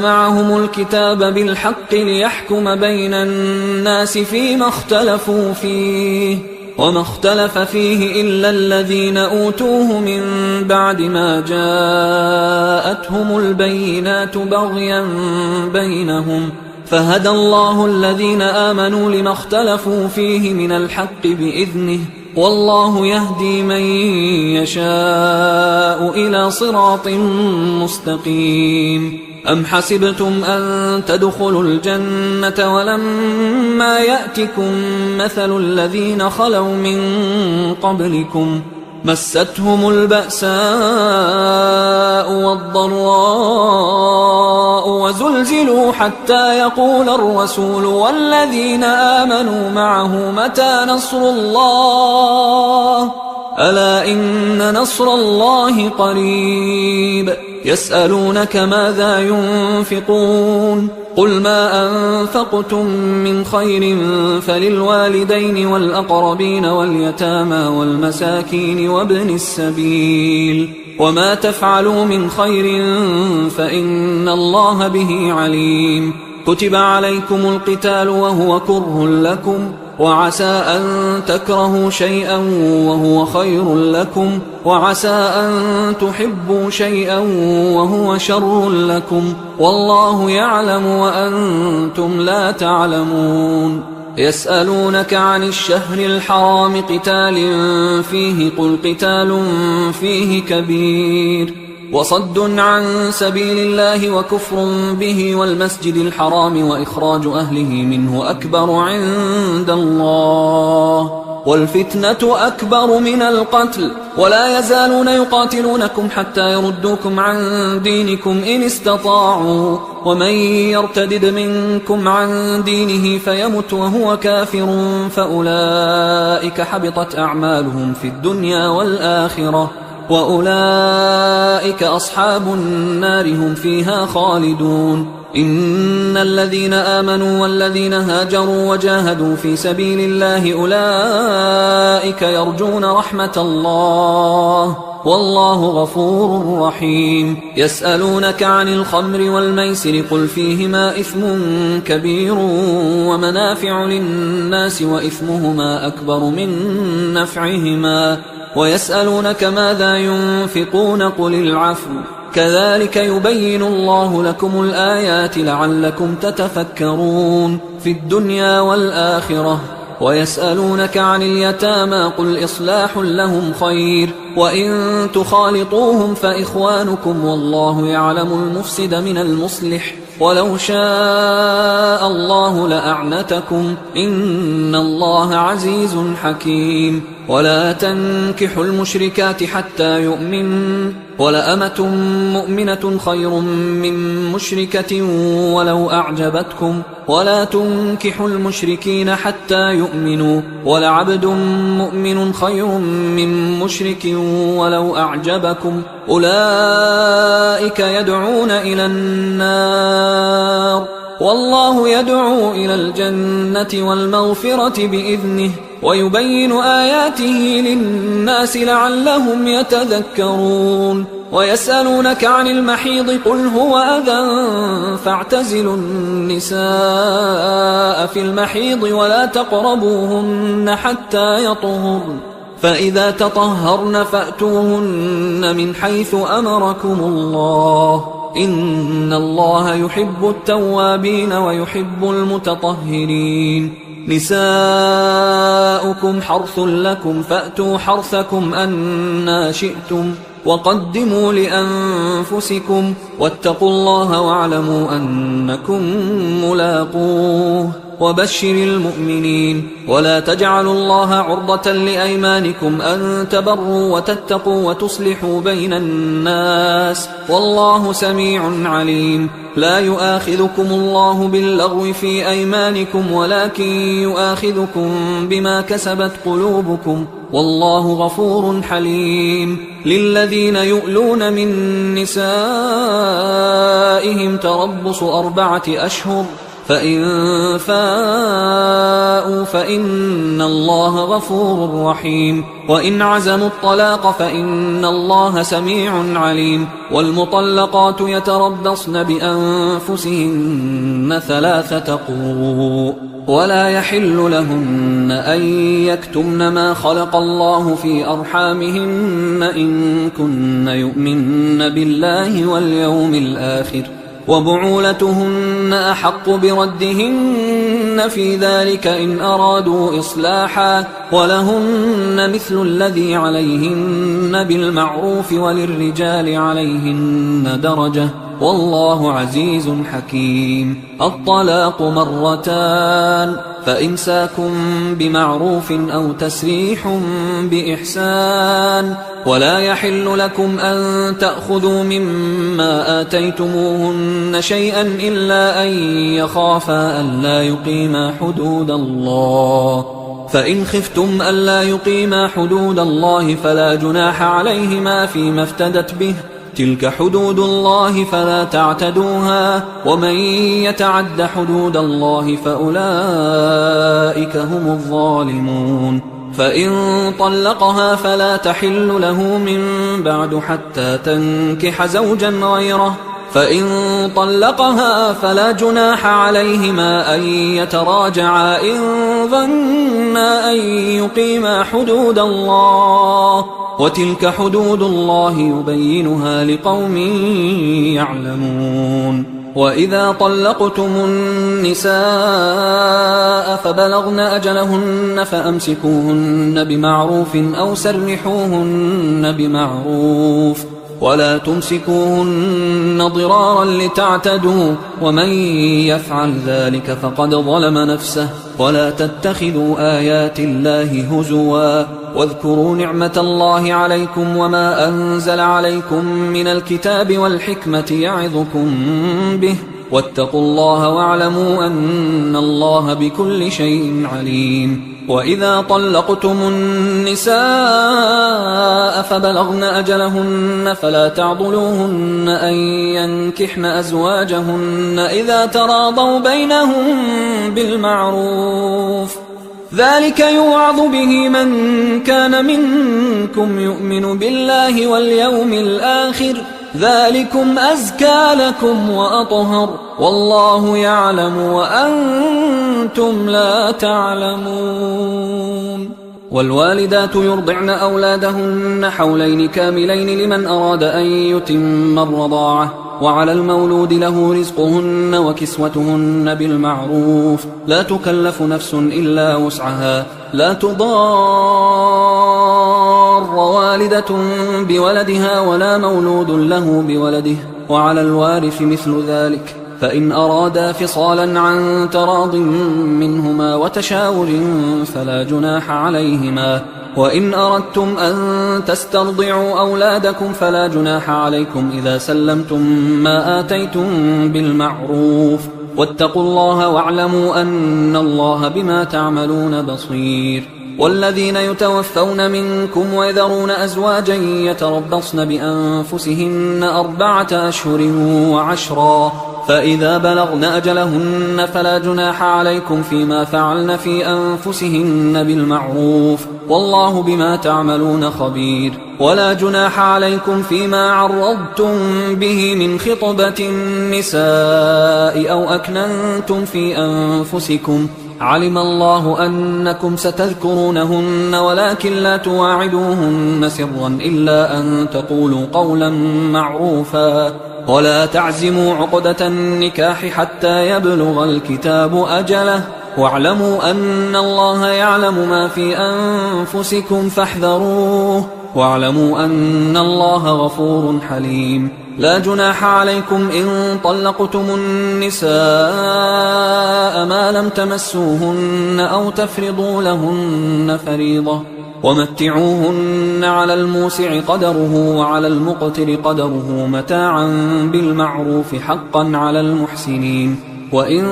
معهم الكتاب بالحق ليحكم بين الناس فيما اختلفوا فيه وما اختلف فيه إلا الذين أوتوه من بعد ما جاءتهم البينات بغيا بينهم فهدى الله الذين آمنوا لما اختلفوا فيه من الحق بإذنه والله يهدي من يشاء إلى صراط مستقيم أم حسبتم أن تدخلوا الجنة ولما يأتكم مثل الذين خلوا من قبلكم مستهم البأساء والضراء وزلزلوا حتى يقول الرسول والذين آمنوا معه متى نصر الله ألا إن نصر الله قريب يسألونك ماذا ينفقون قل ما أنفقتم من خير فللوالدين والأقربين واليتامى والمساكين وابن السبيل وما تفعلوا من خير فإن الله به عليم كتب عليكم القتال وهو كره لكم وعسى أن تكرهوا شيئا وهو خير لكم وعسى أن تحبوا شيئا وهو شر لكم والله يعلم وأنتم لا تعلمون يسألونك عن الشهر الحرام قتال فيه قل قتال فيه كبير وصد عن سبيل الله وكفر به والمسجد الحرام وإخراج أهله منه أكبر عند الله والفتنة أكبر من القتل ولا يزالون يقاتلونكم حتى يردوكم عن دينكم إن استطاعوا ومن يرتدد منكم عن دينه فيمت وهو كافر فأولئك حبطت أعمالهم في الدنيا والآخرة وأولئك أصحاب النار هم فيها خالدون إن الذين آمنوا والذين هاجروا وجاهدوا في سبيل الله أولئك يرجون رحمة الله والله غفور رحيم يسألونك عن الخمر والميسر قل فيهما إثم كبير ومنافع للناس وإثمهما أكبر من نفعهما ويسألونك ماذا ينفقون قل العفو كذلك يبين الله لكم الآيات لعلكم تتفكرون في الدنيا والآخرة ويسألونك عن اليتامى قل إصلاح لهم خير وإن تخالطوهم فإخوانكم والله يعلم المفسد من المصلح ولو شاء الله لأعنتكم إن الله عزيز حكيم ولا تنكحوا المشركات حتى يؤمنوا ولأمة مؤمنة خير من مشركة ولو أعجبتكم ولا تنكحوا المشركين حتى يؤمنوا ولعبد مؤمن خير من مشرك ولو أعجبكم أولئك يدعون إلى النار والله يدعو إلى الجنة والمغفرة بإذنه ويبين آياته للناس لعلهم يتذكرون ويسألونك عن المحيض قل هو أذى فاعتزلوا النساء في المحيض ولا تقربوهن حتى يطهرن فإذا تطهرن فأتوهن من حيث أمركم الله إن الله يحب التوابين ويحب المتطهرين نساؤكم حرث لكم فأتوا حرثكم أنى شئتم وقدموا لأنفسكم واتقوا الله واعلموا أنكم ملاقوه وبشر المؤمنين ولا تجعلوا الله عرضة لأيمانكم أن تبروا وتتقوا وتصلحوا بين الناس والله سميع عليم لا يؤاخذكم الله باللغو في أيمانكم ولكن يؤاخذكم بما كسبت قلوبكم والله غفور حليم للذين يؤلون من نسائهم تربص 4 أشهر فإن فاءوا فإن الله غفور رحيم وإن عزموا الطلاق فإن الله سميع عليم والمطلقات يتربصن بأنفسهن 3 قروء ولا يحل لهن أن يكتمن ما خلق الله في أرحامهن إن كن يؤمن بالله واليوم الآخر وبعولتهن أحق بردهن في ذلك إن أرادوا إصلاحا ولهن مثل الذي عليهن بالمعروف وللرجال عليهن درجة والله عزيز حكيم الطلاق 2 فإمساك بمعروف أو تسريح بإحسان ولا يحل لكم أن تأخذوا مما آتيتموهن شيئا إلا أن يخافا ألا يقيما حدود الله فإن خفتم ألا يقيما حدود الله فلا جناح عليهما فيما افتدت به، تلك حدود الله فلا تعتدوها، ومن يتعد حدود الله فأولئك هم الظالمون. فإن طلقها فلا تحل له من بعد حتى تنكح زوجا غيره، فإن طلقها فلا جناح عليهما أن يتراجعا إن ظنا أن يقيما حدود الله، وتلك حدود الله يبينها لقوم يعلمون. وإذا طلقتم النساء فبلغن أجلهن فأمسكوهن بمعروف أو سرحوهن بمعروف، ولا تمسكوهن ضرارا لتعتدوا، ومن يفعل ذلك فقد ظلم نفسه. ولا تتخذوا آيات الله هزوا، واذكروا نعمة الله عليكم وما أنزل عليكم من الكتاب والحكمة يعظكم به، واتقوا الله واعلموا أن الله بكل شيء عليم. وإذا طلقتم النساء فبلغن أجلهن فلا تعضلوهن أن ينكحن أزواجهن إذا تراضوا بينهم بالمعروف، ذلك يوعظ به من كان منكم يؤمن بالله واليوم الآخر، ذلكم أزكى لكم وأطهر، والله يعلم وأنتم لا تعلمون. والوالدات يرضعن أولادهن حولين كاملين لمن أراد أن يتم الرضاعة، وعلى المولود له رزقهن وكسوتهن بالمعروف، لا تكلف نفس إلا وسعها، لا تضار والدة بولدها ولا مولود له بولده، وعلى الوارث مثل ذلك، فإن أرادا فصالا عن تراض منهما وتشاور فلا جناح عليهما. وإن أردتم أن تسترضعوا أولادكم فلا جناح عليكم إذا سلمتم ما آتيتم بالمعروف، واتقوا الله واعلموا أن الله بما تعملون بصير. والذين يتوفون منكم ويذرون أزواجا يتربصن بأنفسهن 4 أشهر وعشرا، فإذا بلغن أجلهن فلا جناح عليكم فيما فعلن في أنفسهن بالمعروف، والله بما تعملون خبير. ولا جناح عليكم فيما عرضتم به من خطبة النساء أو أكننتم في أنفسكم، علم الله أنكم ستذكرونهن ولكن لا تواعدوهن سرا إلا أن تقولوا قولا معروفا، ولا تعزموا عقدة النكاح حتى يبلغ الكتاب أجله، واعلموا أن الله يعلم ما في أنفسكم فاحذروه، واعلموا أن الله غفور حليم. لا جناح عليكم إن طلقتم النساء ما لم تمسوهن أو تفرضوا لهن فريضة، ومتعوهن على الموسع قدره وعلى المقتر قدره متاعا بالمعروف حقا على المحسنين. وإن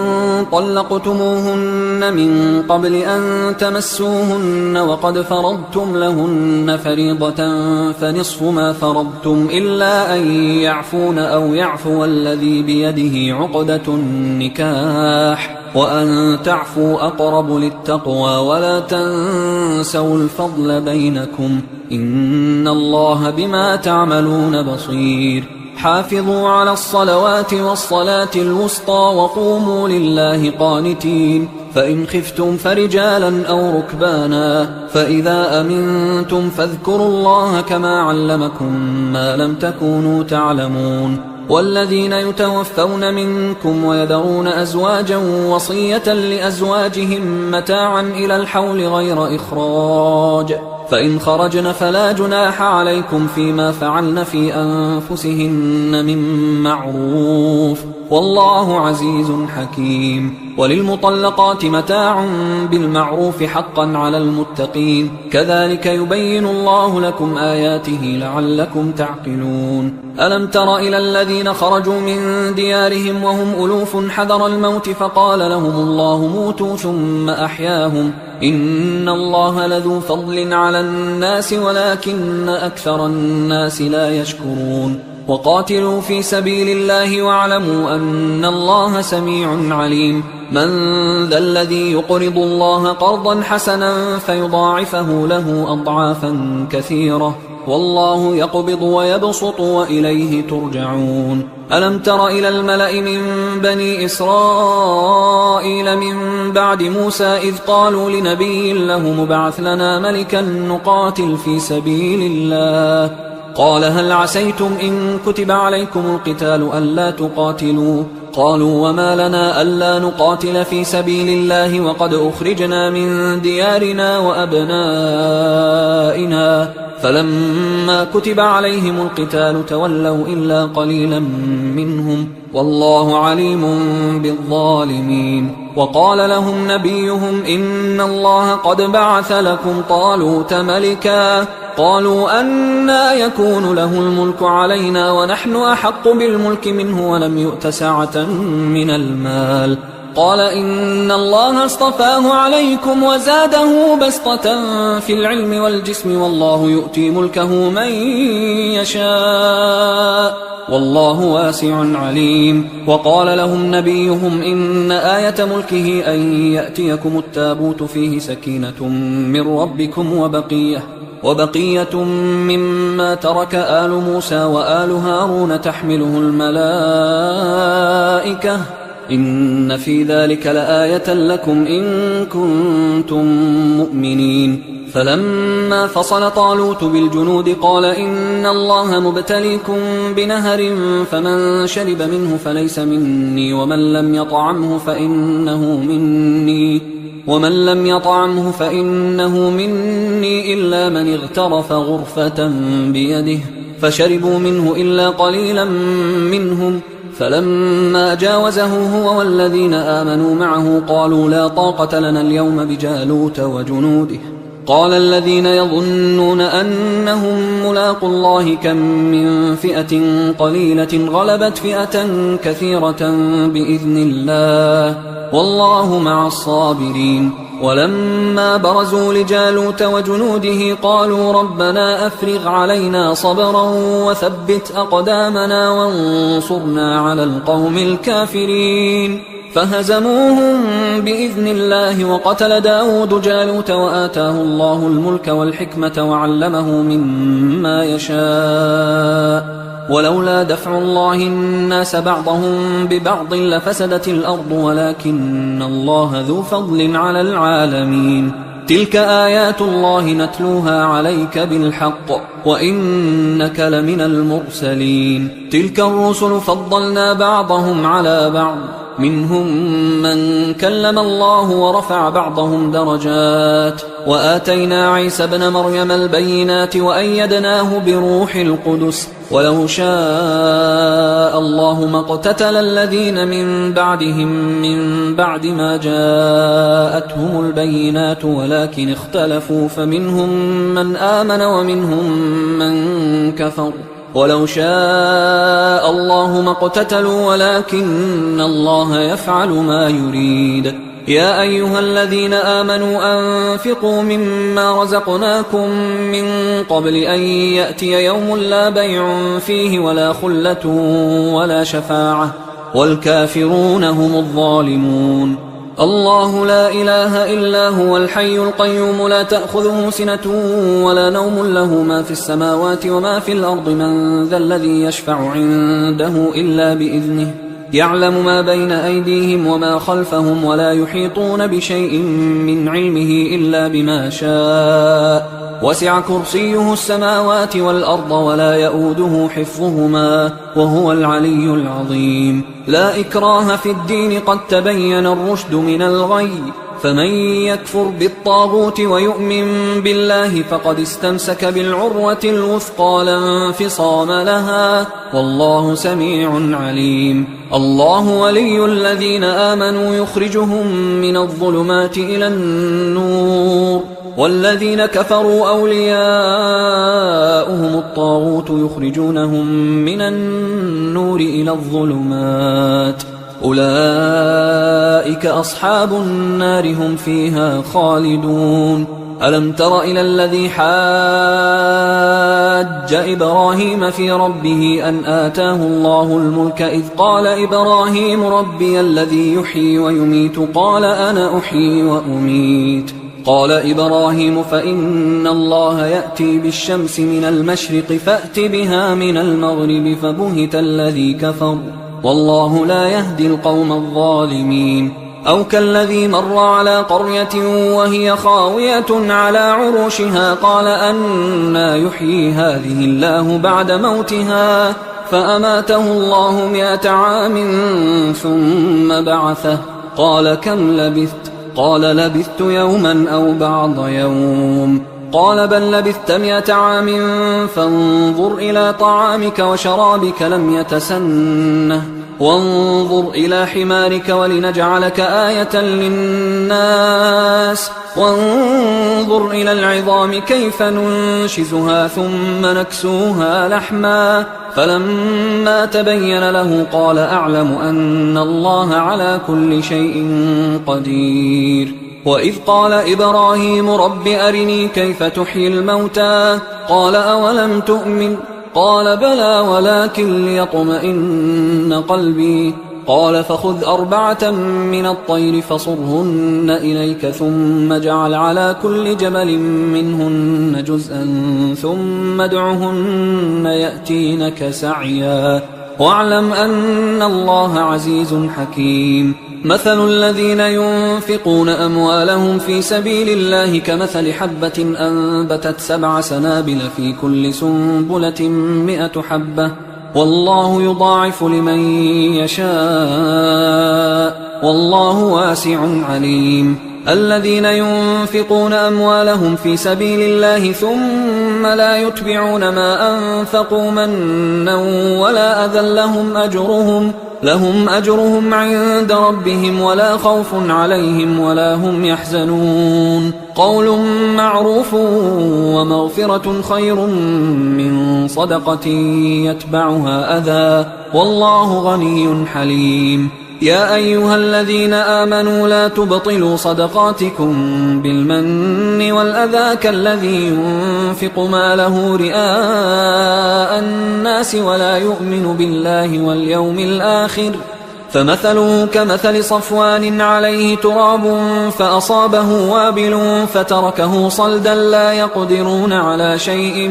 طلقتموهن من قبل أن تمسوهن وقد فرضتم لهن فريضة فنصف ما فرضتم إلا أن يعفون أو يعفو الذي بيده عقدة النكاح، وأن تعفوا أقرب للتقوى، ولا تنسوا الفضل بينكم، إن الله بما تعملون بصير. حافظوا على الصلوات والصلاة الوسطى وقوموا لله قانتين، فإن خفتم فرجالا أو ركبانا، فإذا أمنتم فاذكروا الله كما علمكم ما لم تكونوا تعلمون. والذين يتوفون منكم ويذرون أزواجا وصية لأزواجهم متاعا إلى الحول غير إخراج، فإن خرجن فلا جناح عليكم فيما فعلن في أنفسهن من معروف، والله عزيز حكيم. وللمطلقات متاع بالمعروف حقا على المتقين، كذلك يبين الله لكم آياته لعلكم تعقلون. ألم تر إلى الذين خرجوا من ديارهم وهم ألوف حذر الموت فقال لهم الله موتوا ثم أحياهم، إن الله لذو فضل على الناس ولكن أكثر الناس لا يشكرون وقاتلوا في سبيل الله واعلموا أن الله سميع عليم من ذا الذي يقرض الله قرضا حسنا فيضاعفه له أضعافا كثيرة والله يقبض ويبسط وإليه ترجعون ألم تر إلى الملأ من بني إسرائيل من بعد موسى إذ قالوا لنبي له مبعث لنا ملكا نقاتل في سبيل الله قال هل عسيتم إن كتب عليكم القتال ألا تقاتلوا قالوا وما لنا ألا نقاتل في سبيل الله وقد أخرجنا من ديارنا وأبنائنا فلما كتب عليهم القتال تولوا إلا قليلا منهم والله عليم بالظالمين وقال لهم نبيهم إن الله قد بعث لكم طالوت ملكا قالوا أنى يكون له الملك علينا ونحن أحق بالملك منه ولم يؤت سعة من المال قال إن الله اصطفاه عليكم وزاده بسطة في العلم والجسم والله يؤتي ملكه من يشاء والله واسع عليم وقال لهم نبيهم إن آية ملكه أن يأتيكم التابوت فيه سكينة من ربكم وبقية مما ترك آل موسى وآل هارون تحمله الملائكة إن في ذلك لآية لكم إن كنتم مؤمنين فلما فصل طالوت بالجنود قال إن الله مبتليكم بنهر فمن شرب منه فليس مني ومن لم يطعمه فإنه مني إلا من اغترف غرفة بيده فشربوا منه إلا قليلا منهم فلما جاوزه هو والذين آمنوا معه قالوا لا طاقة لنا اليوم بجالوت وجنوده قال الذين يظنون أنهم ملاقوا الله كم من فئة قليلة غلبت فئة كثيرة بإذن الله والله مع الصابرين ولما برزوا لجالوت وجنوده قالوا ربنا أفرغ علينا صبرا وثبت أقدامنا وانصرنا على القوم الكافرين فهزموهم بإذن الله وقتل داود جالوت وآتاه الله الملك والحكمة وعلمه مما يشاء ولولا دفع الله الناس بعضهم ببعض لفسدت الأرض ولكن الله ذو فضل على العالمين تلك آيات الله نتلوها عليك بالحق وإنك لمن المرسلين تلك الرسل فضلنا بعضهم على بعض منهم من كلم الله ورفع بعضهم درجات وآتينا عيسى ابن مريم البينات وأيدناه بروح القدس ولو شاء الله ما اقتتل الذين من بعدهم من بعد ما جاءتهم البينات ولكن اختلفوا فمنهم من آمن ومنهم من كفر ولو شاء الله ما اقتتلوا ولكن الله يفعل ما يريد يا أيها الذين آمنوا أنفقوا مما رزقناكم من قبل أن يأتي يوم لا بيع فيه ولا خلة ولا شفاعة والكافرون هم الظالمون الله لا إله إلا هو الحي القيوم لا تأخذه سنة ولا نوم له ما في السماوات وما في الأرض من ذا الذي يشفع عنده إلا بإذنه يعلم ما بين أيديهم وما خلفهم ولا يحيطون بشيء من علمه إلا بما شاء وسع كرسيه السماوات والأرض ولا يؤوده حفظهما وهو العلي العظيم لا إكراه في الدين قد تبين الرشد من الغي فمن يكفر بالطاغوت ويؤمن بالله فقد استمسك بالعروة الوثقى لا انفصام لها والله سميع عليم الله ولي الذين آمنوا يخرجهم من الظلمات إلى النور والذين كفروا أولياؤهم الطاغوت يخرجونهم من النور إلى الظلمات أولئك أصحاب النار هم فيها خالدون. ألم تر إلى الذي حاج إبراهيم في ربه أن آتاه الله الملك إذ قال إبراهيم ربي الذي يحيي ويميت قال أنا أحيي وأميت. قال إبراهيم فإن الله يأتي بالشمس من المشرق فأت بها من المغرب فبهت الذي كفر والله لا يهدي القوم الظالمين. أو كالذي مر على قرية وهي خاوية على عروشها قال أنى يحيي هذه الله بعد موتها فأماته الله 100 عام ثم بعثه قال كم لبثت؟ قال لبثت يوما أو بعض يوم. قال بل لبثت 100 عام فانظر إلى طعامك وشرابك لم يتسنه وانظر إلى حمارك ولنجعلك آية للناس وانظر إلى العظام كيف ننشزها ثم نكسوها لحما فلما تبين له قال أعلم أن الله على كل شيء قدير. وإذ قال إبراهيم رب أرني كيف تحيي الموتى قال أولم تؤمن قال بلى ولكن ليطمئن قلبي قال فخذ 4 من الطير فصرهن إليك ثم اجعل على كل جبل منهن جزءا ثم ادعهن يأتينك سعيا واعلم أن الله عزيز حكيم. مثل الذين ينفقون أموالهم في سبيل الله كمثل حبة أنبتت 7 سنابل في كل سنبلة 100 حبة والله يضاعف لمن يشاء والله واسع عليم. الذين ينفقون أموالهم في سبيل الله ثم لا يتبعون ما أنفقوا منا ولا أذى لهم أجرهم عند ربهم ولا خوف عليهم ولا هم يحزنون. قول معروف ومغفرة خير من صدقة يتبعها أذى والله غني حليم. يا أيها الذين آمنوا لا تبطلوا صدقاتكم بالمن والأذى كالذي ينفق ماله رئاء الناس ولا يؤمن بالله واليوم الآخر فمثله كمثل صفوان عليه تراب فأصابه وابل فتركه صلدا لا يقدرون على شيء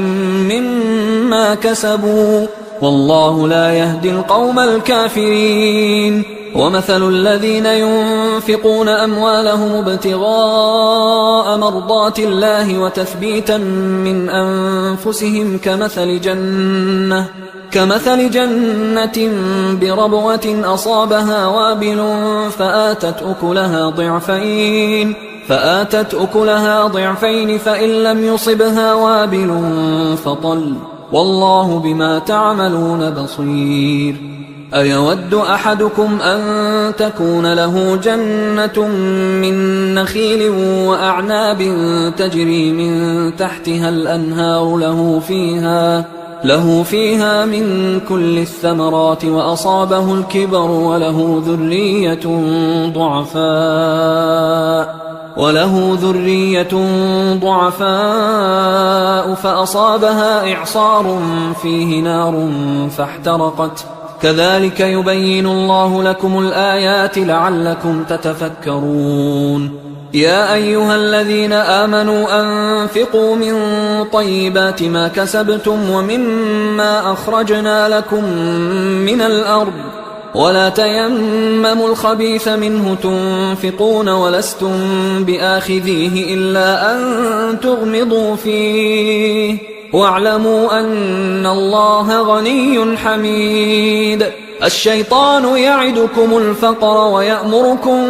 مما كسبوا والله لا يهدي القوم الكافرين. ومثل الذين ينفقون أموالهم ابتغاء مرضات الله وتثبيتا من أنفسهم كمثل جنة بربوة أصابها وابل فآتت أكلها ضعفين فإن لم يصبها وابل فطل والله بما تعملون بصير. أيود أحدكم أن تكون له جنة من نخيل وأعناب تجري من تحتها الأنهار له فيها من كل الثمرات وأصابه الكبر وله ذرية ضعفاء فأصابها إعصار فيه نار فاحترقت كذلك يبين الله لكم الآيات لعلكم تتفكرون. يا أيها الذين آمنوا أنفقوا من طيبات ما كسبتم ومما أخرجنا لكم من الأرض ولا تيمموا الخبيث منه تنفقون ولستم بآخذيه إلا أن تغمضوا فيه واعلموا أن الله غني حميد. الشيطان يعدكم الفقر ويأمركم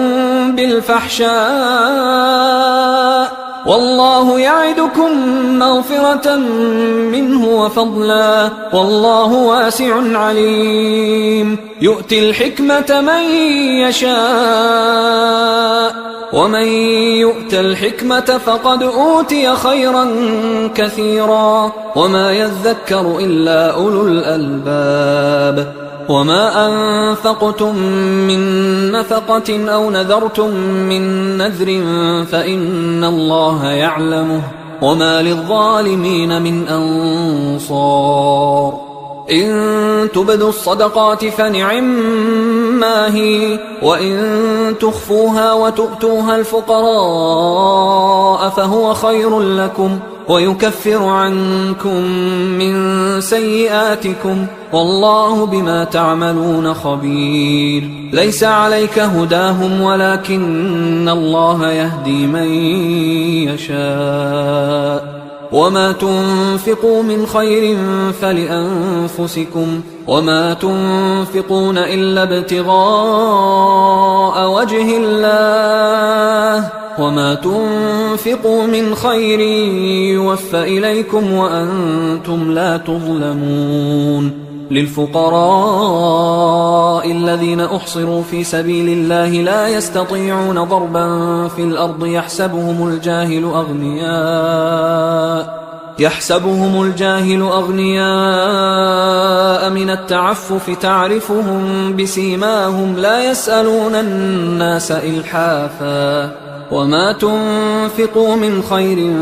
بالفحشاء والله يعدكم مغفرة منه وفضلا والله واسع عليم. يؤتي الحكمة من يشاء ومن يؤت الحكمة فقد أوتي خيرا كثيرا وما يذكر إلا أولو الألباب. وما أنفقتم من نفقة أو نذرتم من نذر فإن الله يعلمه وما للظالمين من أنصار إن تبدوا الصدقات فنعما هي وإن تخفوها وتؤتوها الفقراء فهو خير لكم ويكفر عنكم من سيئاتكم والله بما تعملون خبير ليس عليك هداهم ولكن الله يهدي من يشاء وما تنفقوا من خير فلأنفسكم وما تنفقون إلا ابتغاء وجه الله وما تنفقوا من خير يوفى إليكم وأنتم لا تظلمون للفقراء الذين أحصروا في سبيل الله لا يستطيعون ضربا في الأرض يحسبهم الجاهل أغنياء من التعفف تعرفهم بسيماهم لا يسألون الناس إلحافا وما تنفقوا من خير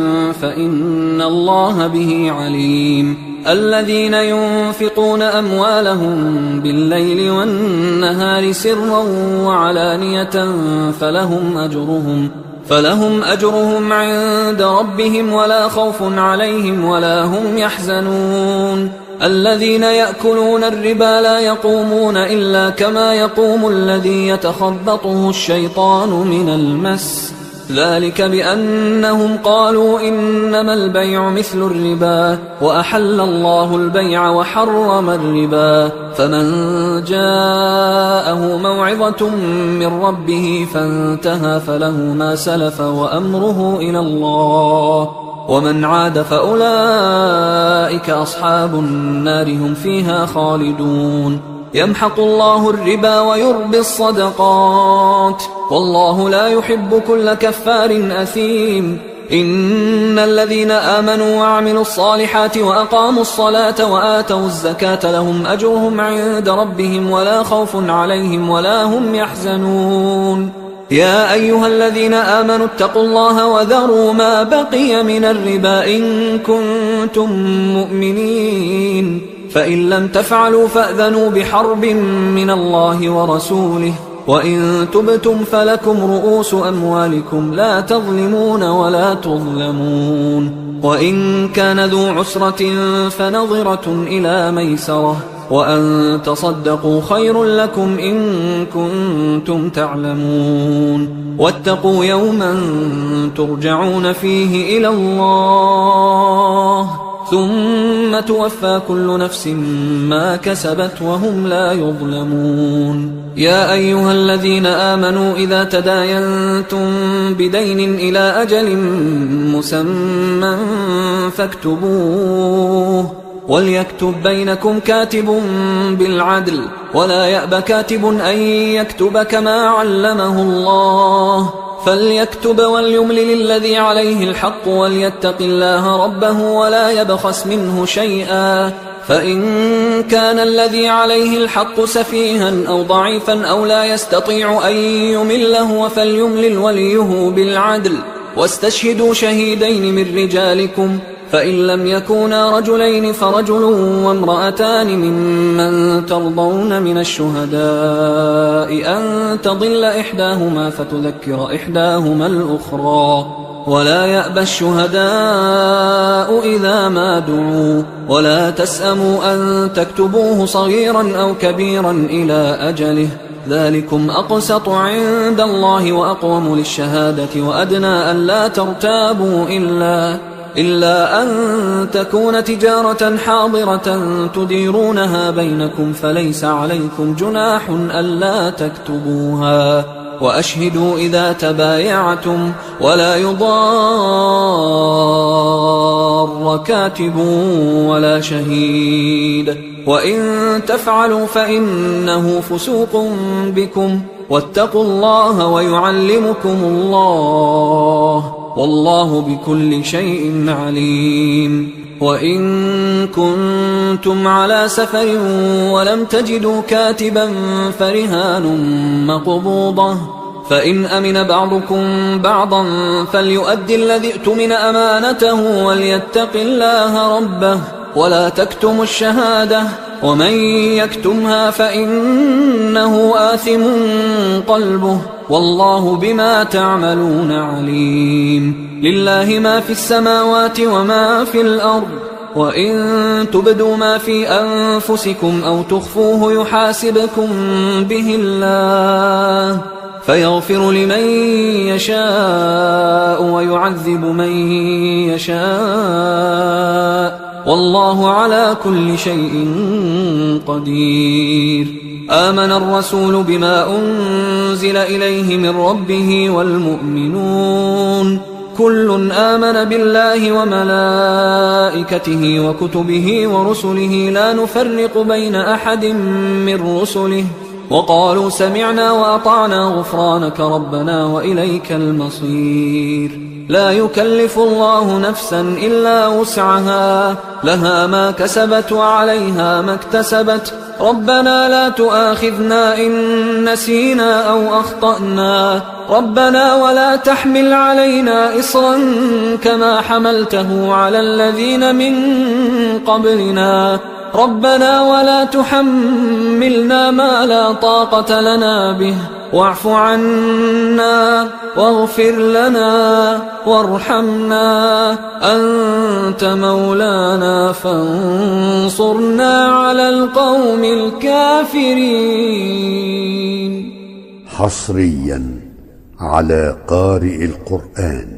فإن الله به عليم الذين ينفقون أموالهم بالليل والنهار سرا وعلانية فلهم أجرهم عند ربهم ولا خوف عليهم ولا هم يحزنون الذين يأكلون الربا لا يقومون إلا كما يقوم الذي يتخبطه الشيطان من المس ذلك بأنهم قالوا إنما البيع مثل الربا وأحل الله البيع وحرم الربا فمن جاءه موعظة من ربه فانتهى فله ما سلف وأمره إلى الله ومن عاد فأولئك أصحاب النار هم فيها خالدون يمحق الله الربا ويربي الصدقات والله لا يحب كل كفار أثيم إن الذين آمنوا وعملوا الصالحات وأقاموا الصلاة وآتوا الزكاة لهم أجرهم عند ربهم ولا خوف عليهم ولا هم يحزنون يا أيها الذين آمنوا اتقوا الله وذروا ما بقي من الربا إن كنتم مؤمنين فإن لم تفعلوا فأذنوا بحرب من الله ورسوله وإن تبتم فلكم رؤوس أموالكم لا تظلمون ولا تظلمون وإن كان ذو عسرة فنظرة إلى ميسرة وأن تصدقوا خير لكم إن كنتم تعلمون واتقوا يوما ترجعون فيه إلى الله ثم توفى كل نفس ما كسبت وهم لا يظلمون يا أيها الذين آمنوا إذا تداينتم بدين إلى أجل مسمى فاكتبوه وليكتب بينكم كاتب بالعدل ولا يأب كاتب أن يكتب كما علمه الله فليكتب وليملل الذي عليه الحق وليتق الله ربه ولا يبخس منه شيئا فإن كان الذي عليه الحق سفيها أو ضعيفا أو لا يستطيع أن يمله فليملل وليه بالعدل واستشهدوا شهيدين من رجالكم فإن لم يكونا رجلين فرجل وامرأتان ممن ترضون من الشهداء أن تضل إحداهما فتذكر إحداهما الأخرى ولا يأبى الشهداء إذا ما دعوا ولا تسأموا أن تكتبوه صغيرا أو كبيرا إلى أجله ذلكم أقسط عند الله وأقوم للشهادة وأدنى أن لا ترتابوا إلا أن تكون تجارة حاضرة تديرونها بينكم فليس عليكم جناح ألا تكتبوها وأشهدوا إذا تبايعتم ولا يضار كاتب ولا شهيد وإن تفعلوا فإنه فسوق بكم واتقوا الله ويعلمكم الله والله بكل شيء عليم وإن كنتم على سفر ولم تجدوا كاتبا فرهان مقبوضة، فإن أمن بعضكم بعضا فليؤدي الذي اؤتمن أمانته وليتق الله ربه ولا تكتموا الشهادة، ومن يكتمها فإنه آثم قلبه والله بما تعملون عليم. لله ما في السماوات وما في الأرض، وإن تبدوا ما في أنفسكم أو تخفوه يحاسبكم به الله فيغفر لمن يشاء ويعذب من يشاء والله على كل شيء قدير. آمن الرسول بما أنزل إليه من ربه والمؤمنون كل آمن بالله وملائكته وكتبه ورسله لا نفرق بين أحد من رسله وقالوا سمعنا وأطعنا غفرانك ربنا وإليك المصير. لا يكلف الله نفسا إلا وسعها، لها ما كسبت وعليها ما اكتسبت. ربنا لا تؤاخذنا إن نسينا أو أخطأنا، ربنا ولا تحمل علينا إصرا كما حملته على الذين من قبلنا، ربنا ولا تحملنا ما لا طاقة لنا به واعف عنا واغفر لنا وارحمنا أنت مولانا فانصرنا على القوم الكافرين. حصريا على قارئ القرآن.